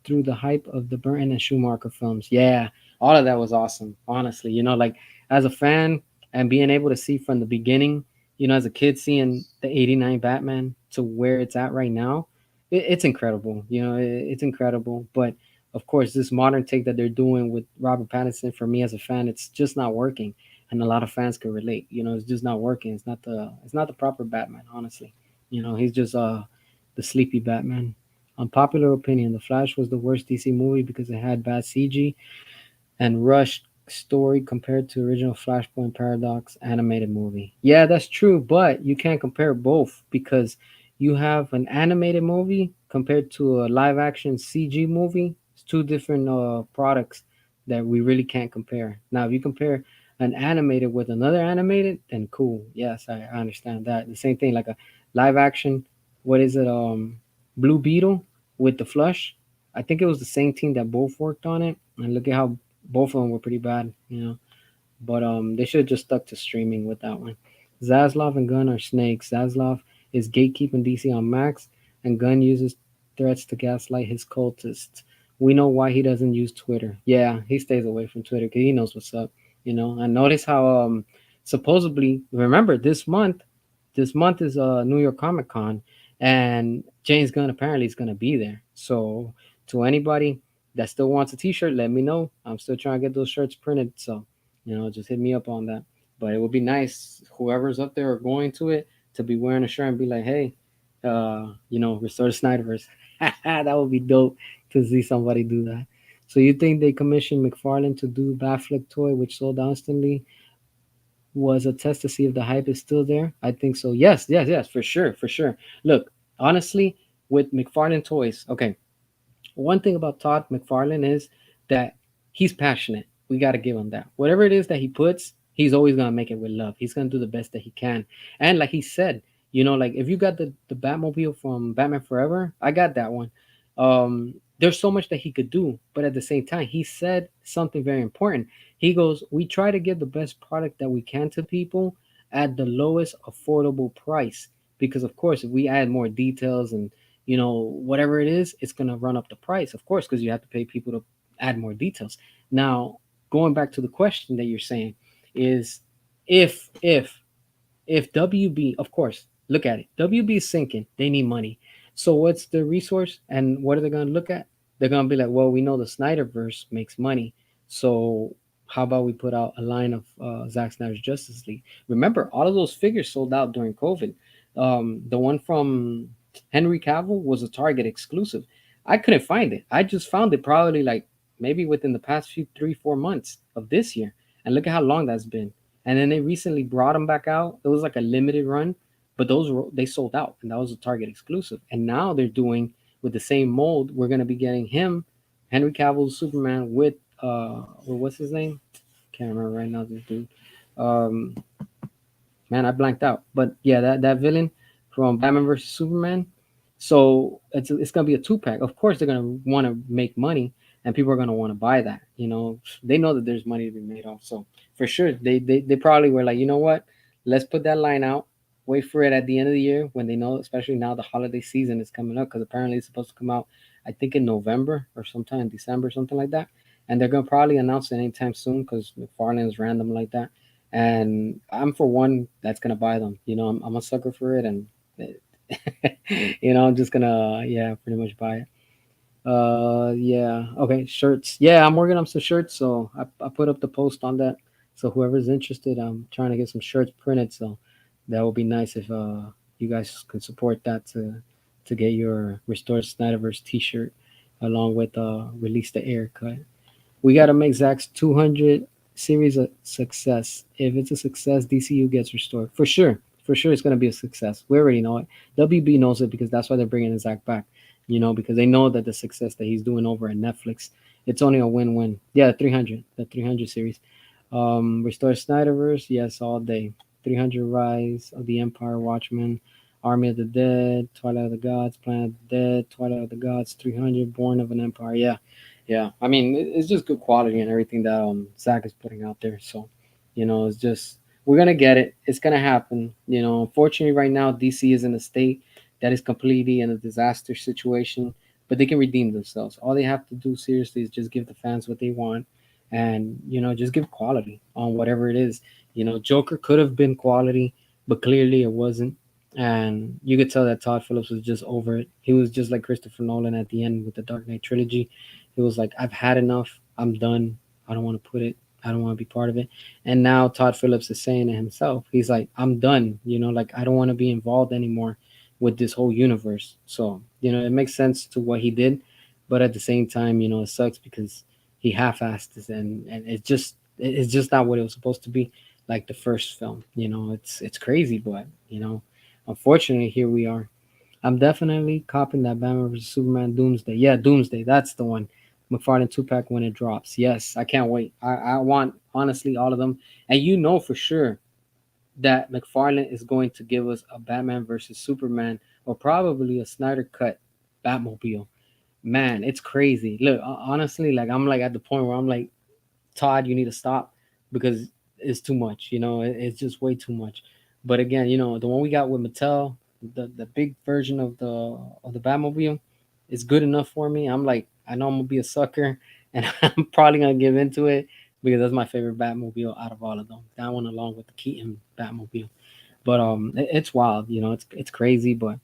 through the hype of the Burton and Schumacher films. Yeah, all of that was awesome. Honestly, like as a fan and being able to see from the beginning, as a kid seeing the '89 Batman to where it's at right now, it's incredible. It's incredible. But of course, this modern take that they're doing with Robert Pattinson, for me as a fan, it's just not working and a lot of fans can relate. It's just not working. It's not the proper Batman, honestly. He's just the sleepy Batman. Unpopular opinion: The Flash was the worst DC movie because it had bad CG and rushed story compared to original Flashpoint Paradox animated movie. Yeah, that's true, but you can't compare both because you have an animated movie compared to a live action CG movie. It's two different products that we really can't compare. Now, if you compare an animated with another animated, then cool. Yes, I understand that. The same thing like a live action, what is it? Blue Beetle with the Flush. I think it was the same team that both worked on it. And look at how both of them were pretty bad. But they should have just stuck to streaming with that one. Zaslav and Gunn are snakes. Zaslav is gatekeeping DC on Max, and Gunn uses threats to gaslight his cultists. We know why he doesn't use Twitter. Yeah, he stays away from Twitter because he knows what's up. And notice how supposedly, remember, this month is New York Comic Con, and James Gunn apparently is gonna be there. So to anybody that still wants a T-shirt, let me know. I'm still trying to get those shirts printed, so just hit me up on that. But it would be nice, whoever's up there or going to it, to be wearing a shirt and be like, hey, restore the Snyderverse. That would be dope to see somebody do that. So you think they commissioned McFarlane to do Batfleck toy, which sold instantly, was a test to see if the hype is still there? I think so. Yes, yes, yes, for sure, for sure. Look, honestly, with McFarlane toys, okay, one thing about Todd McFarlane is that he's passionate. We got to give him that. Whatever it is that he puts, he's always going to make it with love. He's going to do the best that he can. And like he said, like if you got the Batmobile from Batman Forever, I got that one. There's so much that he could do, but at the same time, he said something very important. He goes, "We try to give the best product that we can to people at the lowest affordable price, because of course, if we add more details and whatever it is, it's going to run up the price, of course, because you have to pay people to add more details." Now, going back to the question that you're saying is, if WB, of course, look at it. WB is sinking. They need money. So what's the resource, and what are they going to look at? They're going to be like, well, we know the Snyderverse makes money, so how about we put out a line of Zack Snyder's Justice League? Remember, all of those figures sold out during COVID. The one from Henry Cavill was a Target exclusive. I couldn't find it. I just found it probably like maybe within the past few 3-4 months of this year. And look at how long that's been. And then they recently brought them back out. It was like a limited run, but they sold out, and that was a Target exclusive. And now they're doing with the same mold. We're gonna be getting him, Henry Cavill's Superman what's his name? Can't remember right now. This dude. Um, Man, I blanked out. But yeah, that villain from Batman versus Superman. So it's gonna be a 2-pack. Of course, they're gonna want to make money, and people are gonna want to buy that. They know that there's money to be made off. So for sure, they probably were like, you know what? Let's put that line out. Wait for it at the end of the year when they know, especially now the holiday season is coming up, because apparently it's supposed to come out, I think in November or sometime in December, something like that. And they're gonna probably announce it anytime soon because McFarlane is random like that. And I'm for one that's gonna buy them. I'm a sucker for it, and I'm just gonna, yeah, pretty much buy it. Yeah, okay, shirts. Yeah, I'm working on some shirts, so I put up the post on that. So whoever's interested, I'm trying to get some shirts printed. So that would be nice if you guys could support that to get your Restore Snyderverse T-shirt along with Release the Air cut. We got to make Zach's 200 series a success. If it's a success, DCU gets restored. For sure. For sure, it's going to be a success. We already know it. WB knows it because that's why they're bringing Zach back. Because they know that the success that he's doing over at Netflix, it's only a win-win. Yeah, the 300 series. Restore Snyderverse, yes, all day. 300 Rise of the Empire, Watchmen, Army of the Dead, Twilight of the Gods, Planet of the Dead, Twilight of the Gods, 300, Born of an Empire. Yeah, yeah. I mean, it's just good quality and everything that Zach is putting out there. So, it's just we're gonna get it. It's gonna happen. Unfortunately, right now DC is in a state that is completely in a disaster situation, but they can redeem themselves. All they have to do seriously is just give the fans what they want, and just give quality on whatever it is. Joker could have been quality, but clearly it wasn't. And you could tell that Todd Phillips was just over it. He was just like Christopher Nolan at the end with the Dark Knight trilogy. He was like, I've had enough. I'm done. I don't want to put it. I don't want to be part of it. And now Todd Phillips is saying it himself. He's like, I'm done. Like I don't want to be involved anymore with this whole universe. So, it makes sense to what he did, but at the same time, it sucks because he half-assed this, and it's just not what it was supposed to be. Like the first film, it's crazy, but unfortunately, here we are. I'm definitely copying that Batman vs Superman Doomsday. Yeah, Doomsday, that's the one. McFarlane 2-pack when it drops. Yes, I can't wait. I want honestly all of them, and for sure that McFarlane is going to give us a Batman versus Superman, or probably a Snyder cut Batmobile. Man, it's crazy. Look, honestly, like I'm like at the point where I'm like, Todd, you need to stop because it's too much. It's just way too much. But again, the one we got with Mattel, the big version of the Batmobile is good enough for me. I'm like, I know I'm gonna be a sucker, and I'm probably gonna give into it because that's my favorite Batmobile out of all of them. That one along with the Keaton Batmobile. But it's wild, it's crazy, but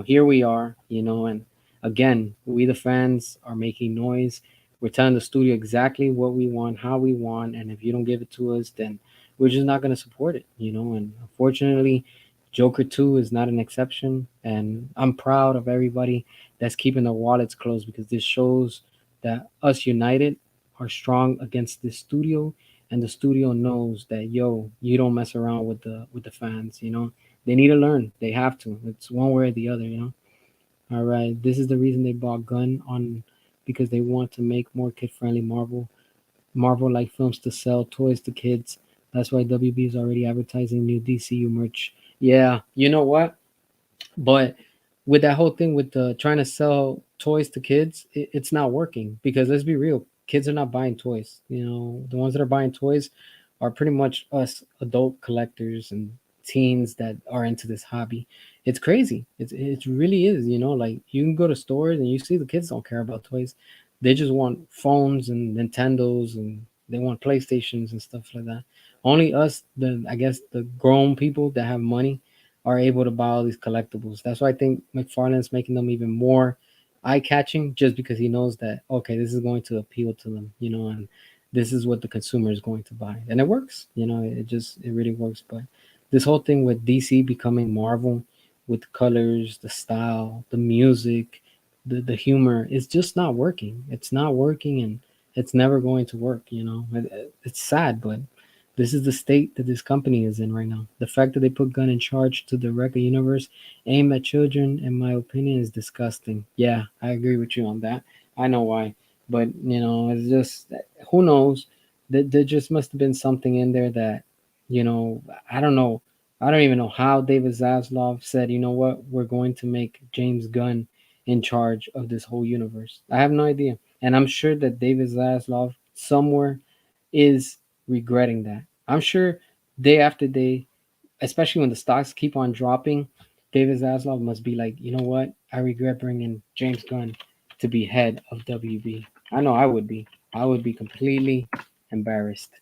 here we are, and again, we the fans are making noise. We're telling the studio exactly what we want, how we want, and if you don't give it to us, then we're just not going to support it, and unfortunately, Joker 2 is not an exception, and I'm proud of everybody that's keeping their wallets closed because this shows that us united are strong against this studio, and the studio knows that, yo, you don't mess around with the fans. They need to learn. They have to. It's one way or the other. All right, this is the reason they bought Gun on, because they want to make more kid friendly Marvel like films to sell toys to kids. That's why WB is already advertising new DCU merch. Yeah, you know what, but with that whole thing with the trying to sell toys to kids, it's not working because let's be real, kids are not buying toys. The ones that are buying toys are pretty much us adult collectors and teens that are into this hobby. It's crazy. It really is. Like you can go to stores and you see the kids don't care about toys. They just want phones and Nintendos and they want PlayStations and stuff like that. Only us, the I guess the grown people that have money are able to buy all these collectibles. That's why I think McFarlane's making them even more eye catching, just because he knows that okay, this is going to appeal to them, and this is what the consumer is going to buy, and it works. It really works. But this whole thing with DC becoming Marvel, with the colors, the style, the music, the humor, it's just not working. It's not working, and it's never going to work. It's sad, but this is the state that this company is in right now. The fact that they put Gunn in charge to direct a universe aimed at children, in my opinion, is disgusting. Yeah, I agree with you on that. I know why, but it's just who knows. There just must have been something in there that, you know, I don't know. I don't even know how David Zaslav said, you know what, we're going to make James Gunn in charge of this whole universe. I have no idea, and I'm sure that David Zaslav somewhere is regretting that. I'm sure day after day, especially when the stocks keep on dropping, David Zaslav must be like, you know what? I regret bringing James Gunn to be head of WB. I know I would be. I would be completely embarrassed.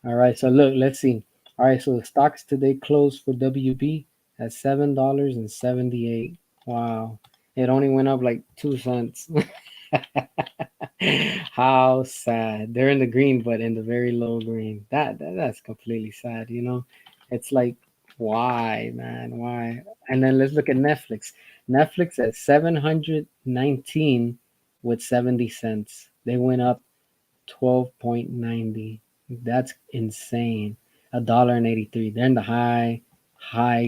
All right, so look, let's see. All right, so the stocks today closed for WB at $7.78. Wow, it only went up like 2 cents. How sad. They're in the green, but in the very low green. That's completely sad, It's like, why, man? Why? And then let's look at Netflix. Netflix at 719 with 70 cents. They went up 12.90. That's insane. $1.83. They're in the high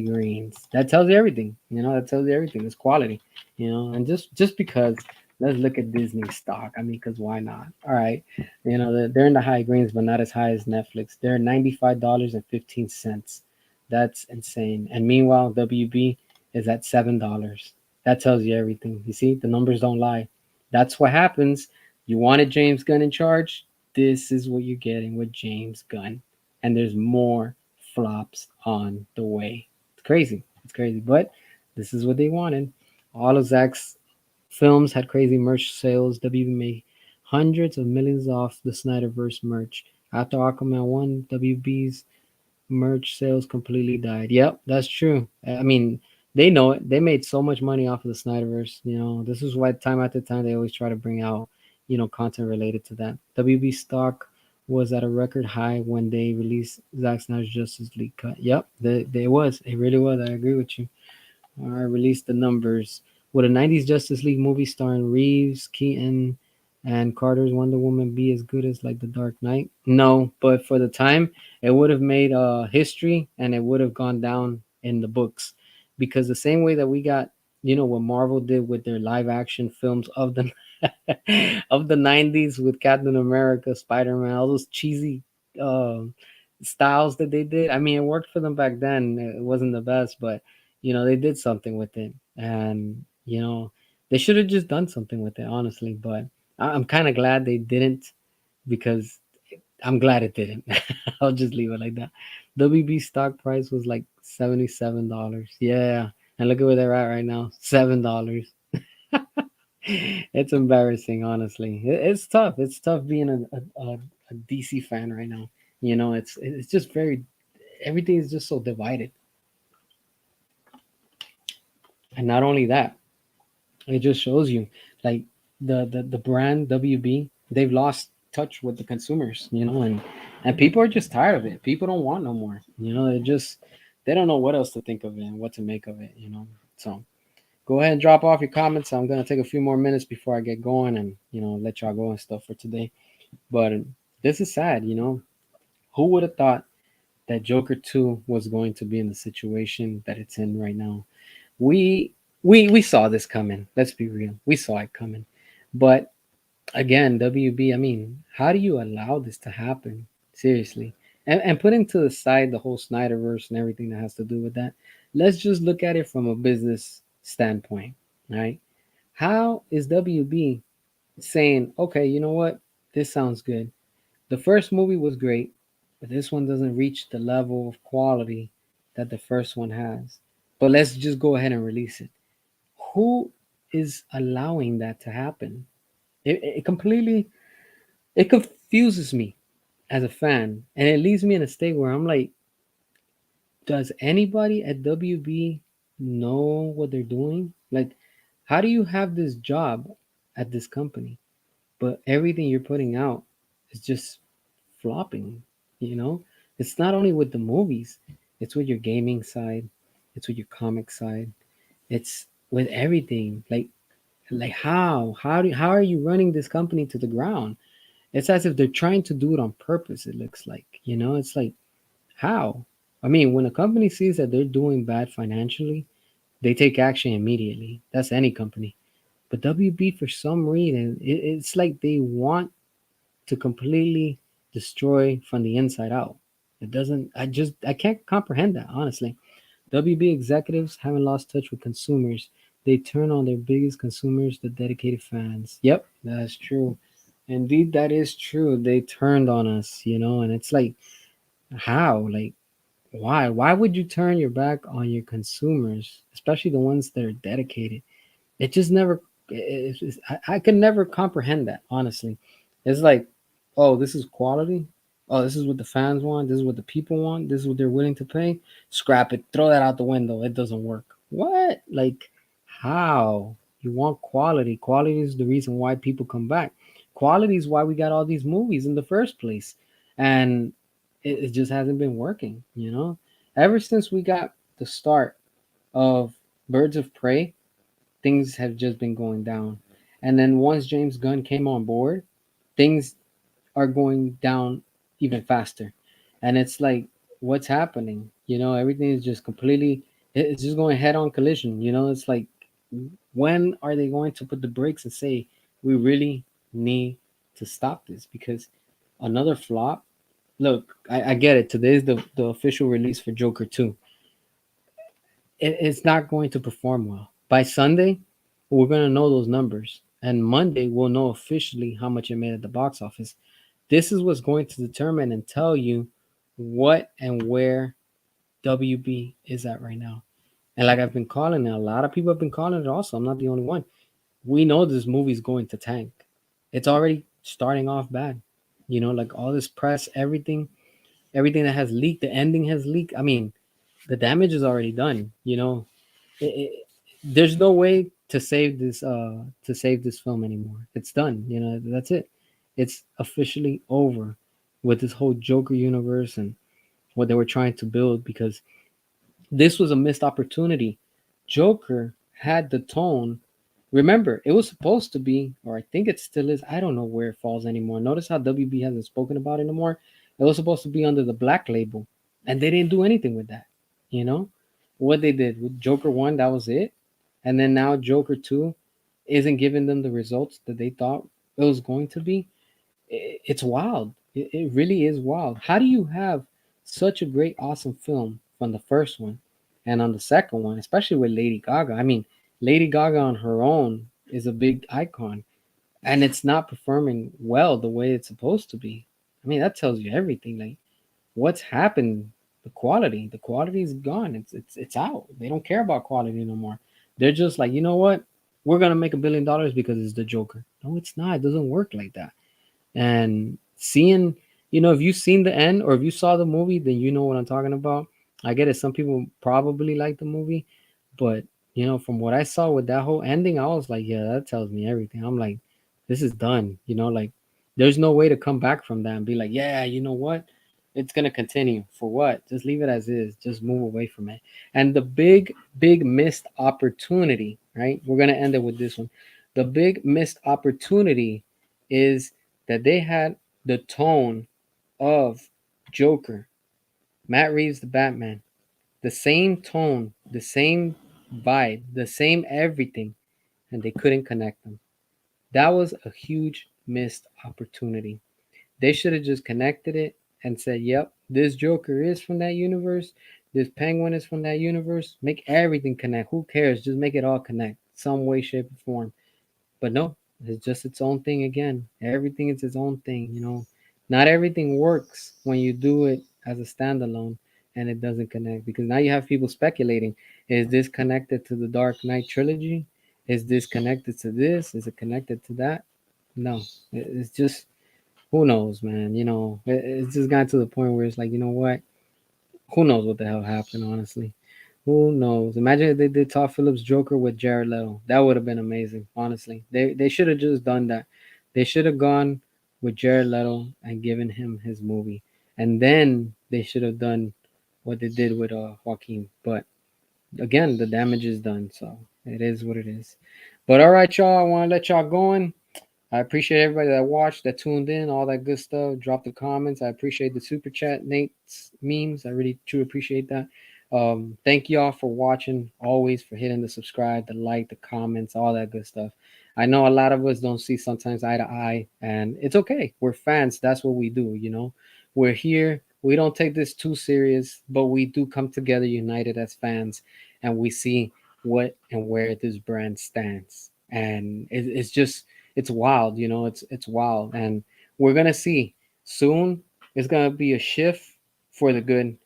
greens. That tells you everything. That tells you everything. It's quality. And just because, let's look at Disney stock. I mean, because why not? All right. They're in the high greens, but not as high as Netflix. They're $95.15. That's insane. And meanwhile, WB is at $7. That tells you everything. You see, the numbers don't lie. That's what happens. You wanted James Gunn in charge. This is what you're getting with James Gunn. And there's more flops on the way. It's crazy. It's crazy. But this is what they wanted. All of Zach's films had crazy merch sales. WB made hundreds of millions off the Snyderverse merch. After Aquaman 1, WB's merch sales completely died. Yep, that's true. I mean, they know it. They made so much money off of the Snyderverse. This is why time after time they always try to bring out, content related to that. WB stock was at a record high when they released Zack Snyder's Justice League cut. Yep, they was. It really was. I agree with you. All right, release the numbers. Would a 90s Justice League movie starring Reeves, Keaton, and Carter's Wonder Woman be as good as like The Dark Knight? No, but for the time, it would have made history and it would have gone down in the books. Because the same way that we got, what Marvel did with their live action films of the of the 90s with Captain America, Spider-Man, all those cheesy um styles that they did. I mean, it worked for them back then. It wasn't the best, but they did something with it, and they should have just done something with it, honestly. But I'm kind of glad they didn't, because I'm glad it didn't. I'll just leave it like that. WB stock price was like $77. Yeah, And look at where they're at right now, $7. It's embarrassing, honestly. It's tough. It's tough being a DC fan right now. It's just very everything is just so divided. And not only that, it just shows you like the brand WB, they've lost touch with the consumers, and people are just tired of it. People don't want no more. They don't know what else to think of it and what to make of it. So go ahead and drop off your comments. I'm gonna take a few more minutes before I get going and let y'all go and stuff for today. But this is sad. Who would have thought that Joker 2 was going to be in the situation that it's in right now? We we saw this coming. Let's be real. We saw it coming. But again, WB, I mean, how do you allow this to happen? Seriously. And putting to the side the whole Snyderverse and everything that has to do with that, let's just look at it from a business standpoint, right? How is WB saying, okay, you know what? This sounds good. The first movie was great, but this one doesn't reach the level of quality that the first one has. But let's just go ahead and release it. Who is allowing that to happen? It completely it confuses me as a fan, and it leaves me in a state where I'm like, does anybody at WB know what they're doing? Like, how do you have this job at this company, but everything you're putting out is just flopping? You know, it's not only with the movies, it's with your gaming side, it's with your comic side, it's with everything. Like how are you running this company to the ground? It's as if they're trying to do it on purpose. It looks like, it's like, how? I mean, when a company sees that they're doing bad financially, they take action immediately. That's any company. But WB, for some reason, it's like they want to completely destroy from the inside out. It doesn't. I can't comprehend that, honestly. WB executives haven't lost touch with consumers. They turn on their biggest consumers, the dedicated fans. Yep, that's true. Indeed, that is true. They turned on us, and it's like, how? Like, why? Why would you turn your back on your consumers, especially the ones that are dedicated? It just never. I can never comprehend that, honestly. It's like, oh, this is quality. Oh, this is what the fans want. This is what the people want. This is what they're willing to pay. Scrap it. Throw that out the window. It doesn't work. What? Like, how? You want quality. Quality is the reason why people come back. Quality is why we got all these movies in the first place. And it just hasn't been working. Ever since we got the start of Birds of Prey, things have just been going down. And then once James Gunn came on board, things are going down even faster. And it's like, what's happening? Everything is just completely, it's just going head on collision. It's like, when are they going to put the brakes and say, we really need to stop this? Because another flop. Look, I get it. Today is the official release for Joker 2. It's not going to perform well. By Sunday, we're going to know those numbers. And Monday, we'll know officially how much it made at the box office. This is what's going to determine and tell you what and where WB is at right now. And like I've been calling it, a lot of people have been calling it also. I'm not the only one. We know this movie's going to tank. It's already starting off bad. Like all this press, everything that has leaked, the ending has leaked. I mean, the damage is already done. It, there's no way to save this film anymore. It's done. That's it. It's officially over with this whole Joker universe and what they were trying to build, because this was a missed opportunity. Joker had the tone. Remember, it was supposed to be, or I think it still is. I don't know where it falls anymore. Notice how WB hasn't spoken about it anymore. It was supposed to be under the Black label, and they didn't do anything with that. You know what they did with Joker 1, that was it. And then now Joker 2 isn't giving them the results that they thought it was going to be. It's wild. It really is wild. How do you have such a great, awesome film from the first one, and on the second one, especially with Lady Gaga? I mean, Lady Gaga on her own is a big icon, and it's not performing well the way it's supposed to be. I mean, that tells you everything. Like, what's happened? The quality is gone. It's out. They don't care about quality no more. They're just like, you know what? We're gonna make $1 billion because it's the Joker. No, it's not. It doesn't work like that. And seeing, if you've seen the end or if you saw the movie, then you know what I'm talking about. I get it. Some people probably like the movie, but from what I saw with that whole ending, I was like, yeah, that tells me everything. I'm like, this is done. Like, there's no way to come back from that and be like, yeah, you know what? It's gonna continue for what? Just leave it as is. Just move away from it. And the big, big missed opportunity, right? We're gonna end it with this one. The big missed opportunity is that they had the tone of Joker, Matt Reeves, the Batman, the same tone, the same vibe, the same everything, and they couldn't connect them. That was a huge missed opportunity. They should have just connected it and said, yep, this Joker is from that universe. This Penguin is from that universe. Make everything connect. Who cares? Just make it all connect some way, shape, or form. But no, it's just its own thing again. Everything is its own thing. Not everything works when you do it as a standalone and it doesn't connect because now you have people speculating, is this connected to the Dark Knight trilogy? Is this connected to this? Is it connected to that? No. It's just who knows, man. It's just gotten to the point where it's like, you know what? Who knows what the hell happened, honestly. Who knows? Imagine if they did Todd Phillips Joker with Jared Leto. That would have been amazing, honestly. They should have just done that. They should have gone with Jared Leto and given him his movie. And then they should have done what they did with Joaquin. But again, the damage is done, so it is what it is. But all right, y'all, I want to let y'all going. I appreciate everybody that watched, that tuned in, all that good stuff. Drop the comments. I appreciate the super chat, Nate's memes. I really truly appreciate that. Thank y'all for watching. Always for hitting the subscribe, the like, the comments, all that good stuff. I know a lot of us don't see sometimes eye to eye, and it's okay. We're fans. That's what we do. We're here. We don't take this too serious, but we do come together united as fans, and we see what and where this brand stands. And it's just it's wild, it's wild. And we're gonna see soon it's gonna be a shift for the good.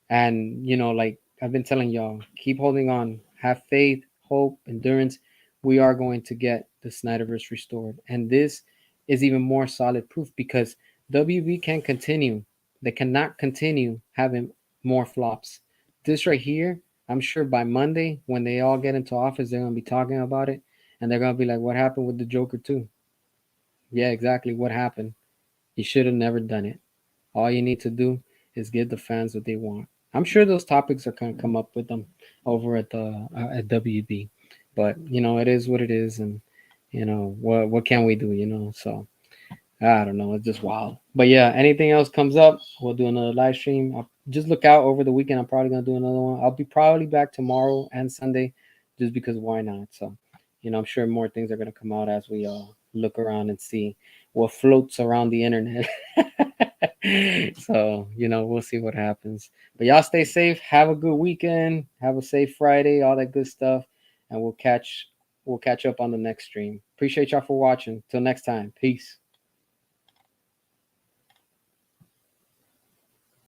And like I've been telling y'all, keep holding on, have faith, hope, endurance. We are going to get the Snyderverse restored. And this is even more solid proof because WB can continue. They cannot continue having more flops. This right here, I'm sure by Monday, when they all get into office, they're gonna be talking about it and they're gonna be like, what happened with the Joker too? Yeah, exactly. What happened? You should have never done it. All you need to do is give the fans what they want. I'm sure those topics are going to come up with them over at the at WB, but it is what it is, and what can we do? So I don't know. It's just wild. But yeah, anything else comes up, we'll do another live stream. I'll just look out over the weekend. I'm probably gonna do another one. I'll be probably back tomorrow and Sunday, just because why not? So, I'm sure more things are gonna come out as we look around and see what floats around the internet. So, we'll see what happens. But y'all stay safe. Have a good weekend. Have a safe Friday. All that good stuff, and we'll catch up on the next stream. Appreciate y'all for watching. Till next time. Peace.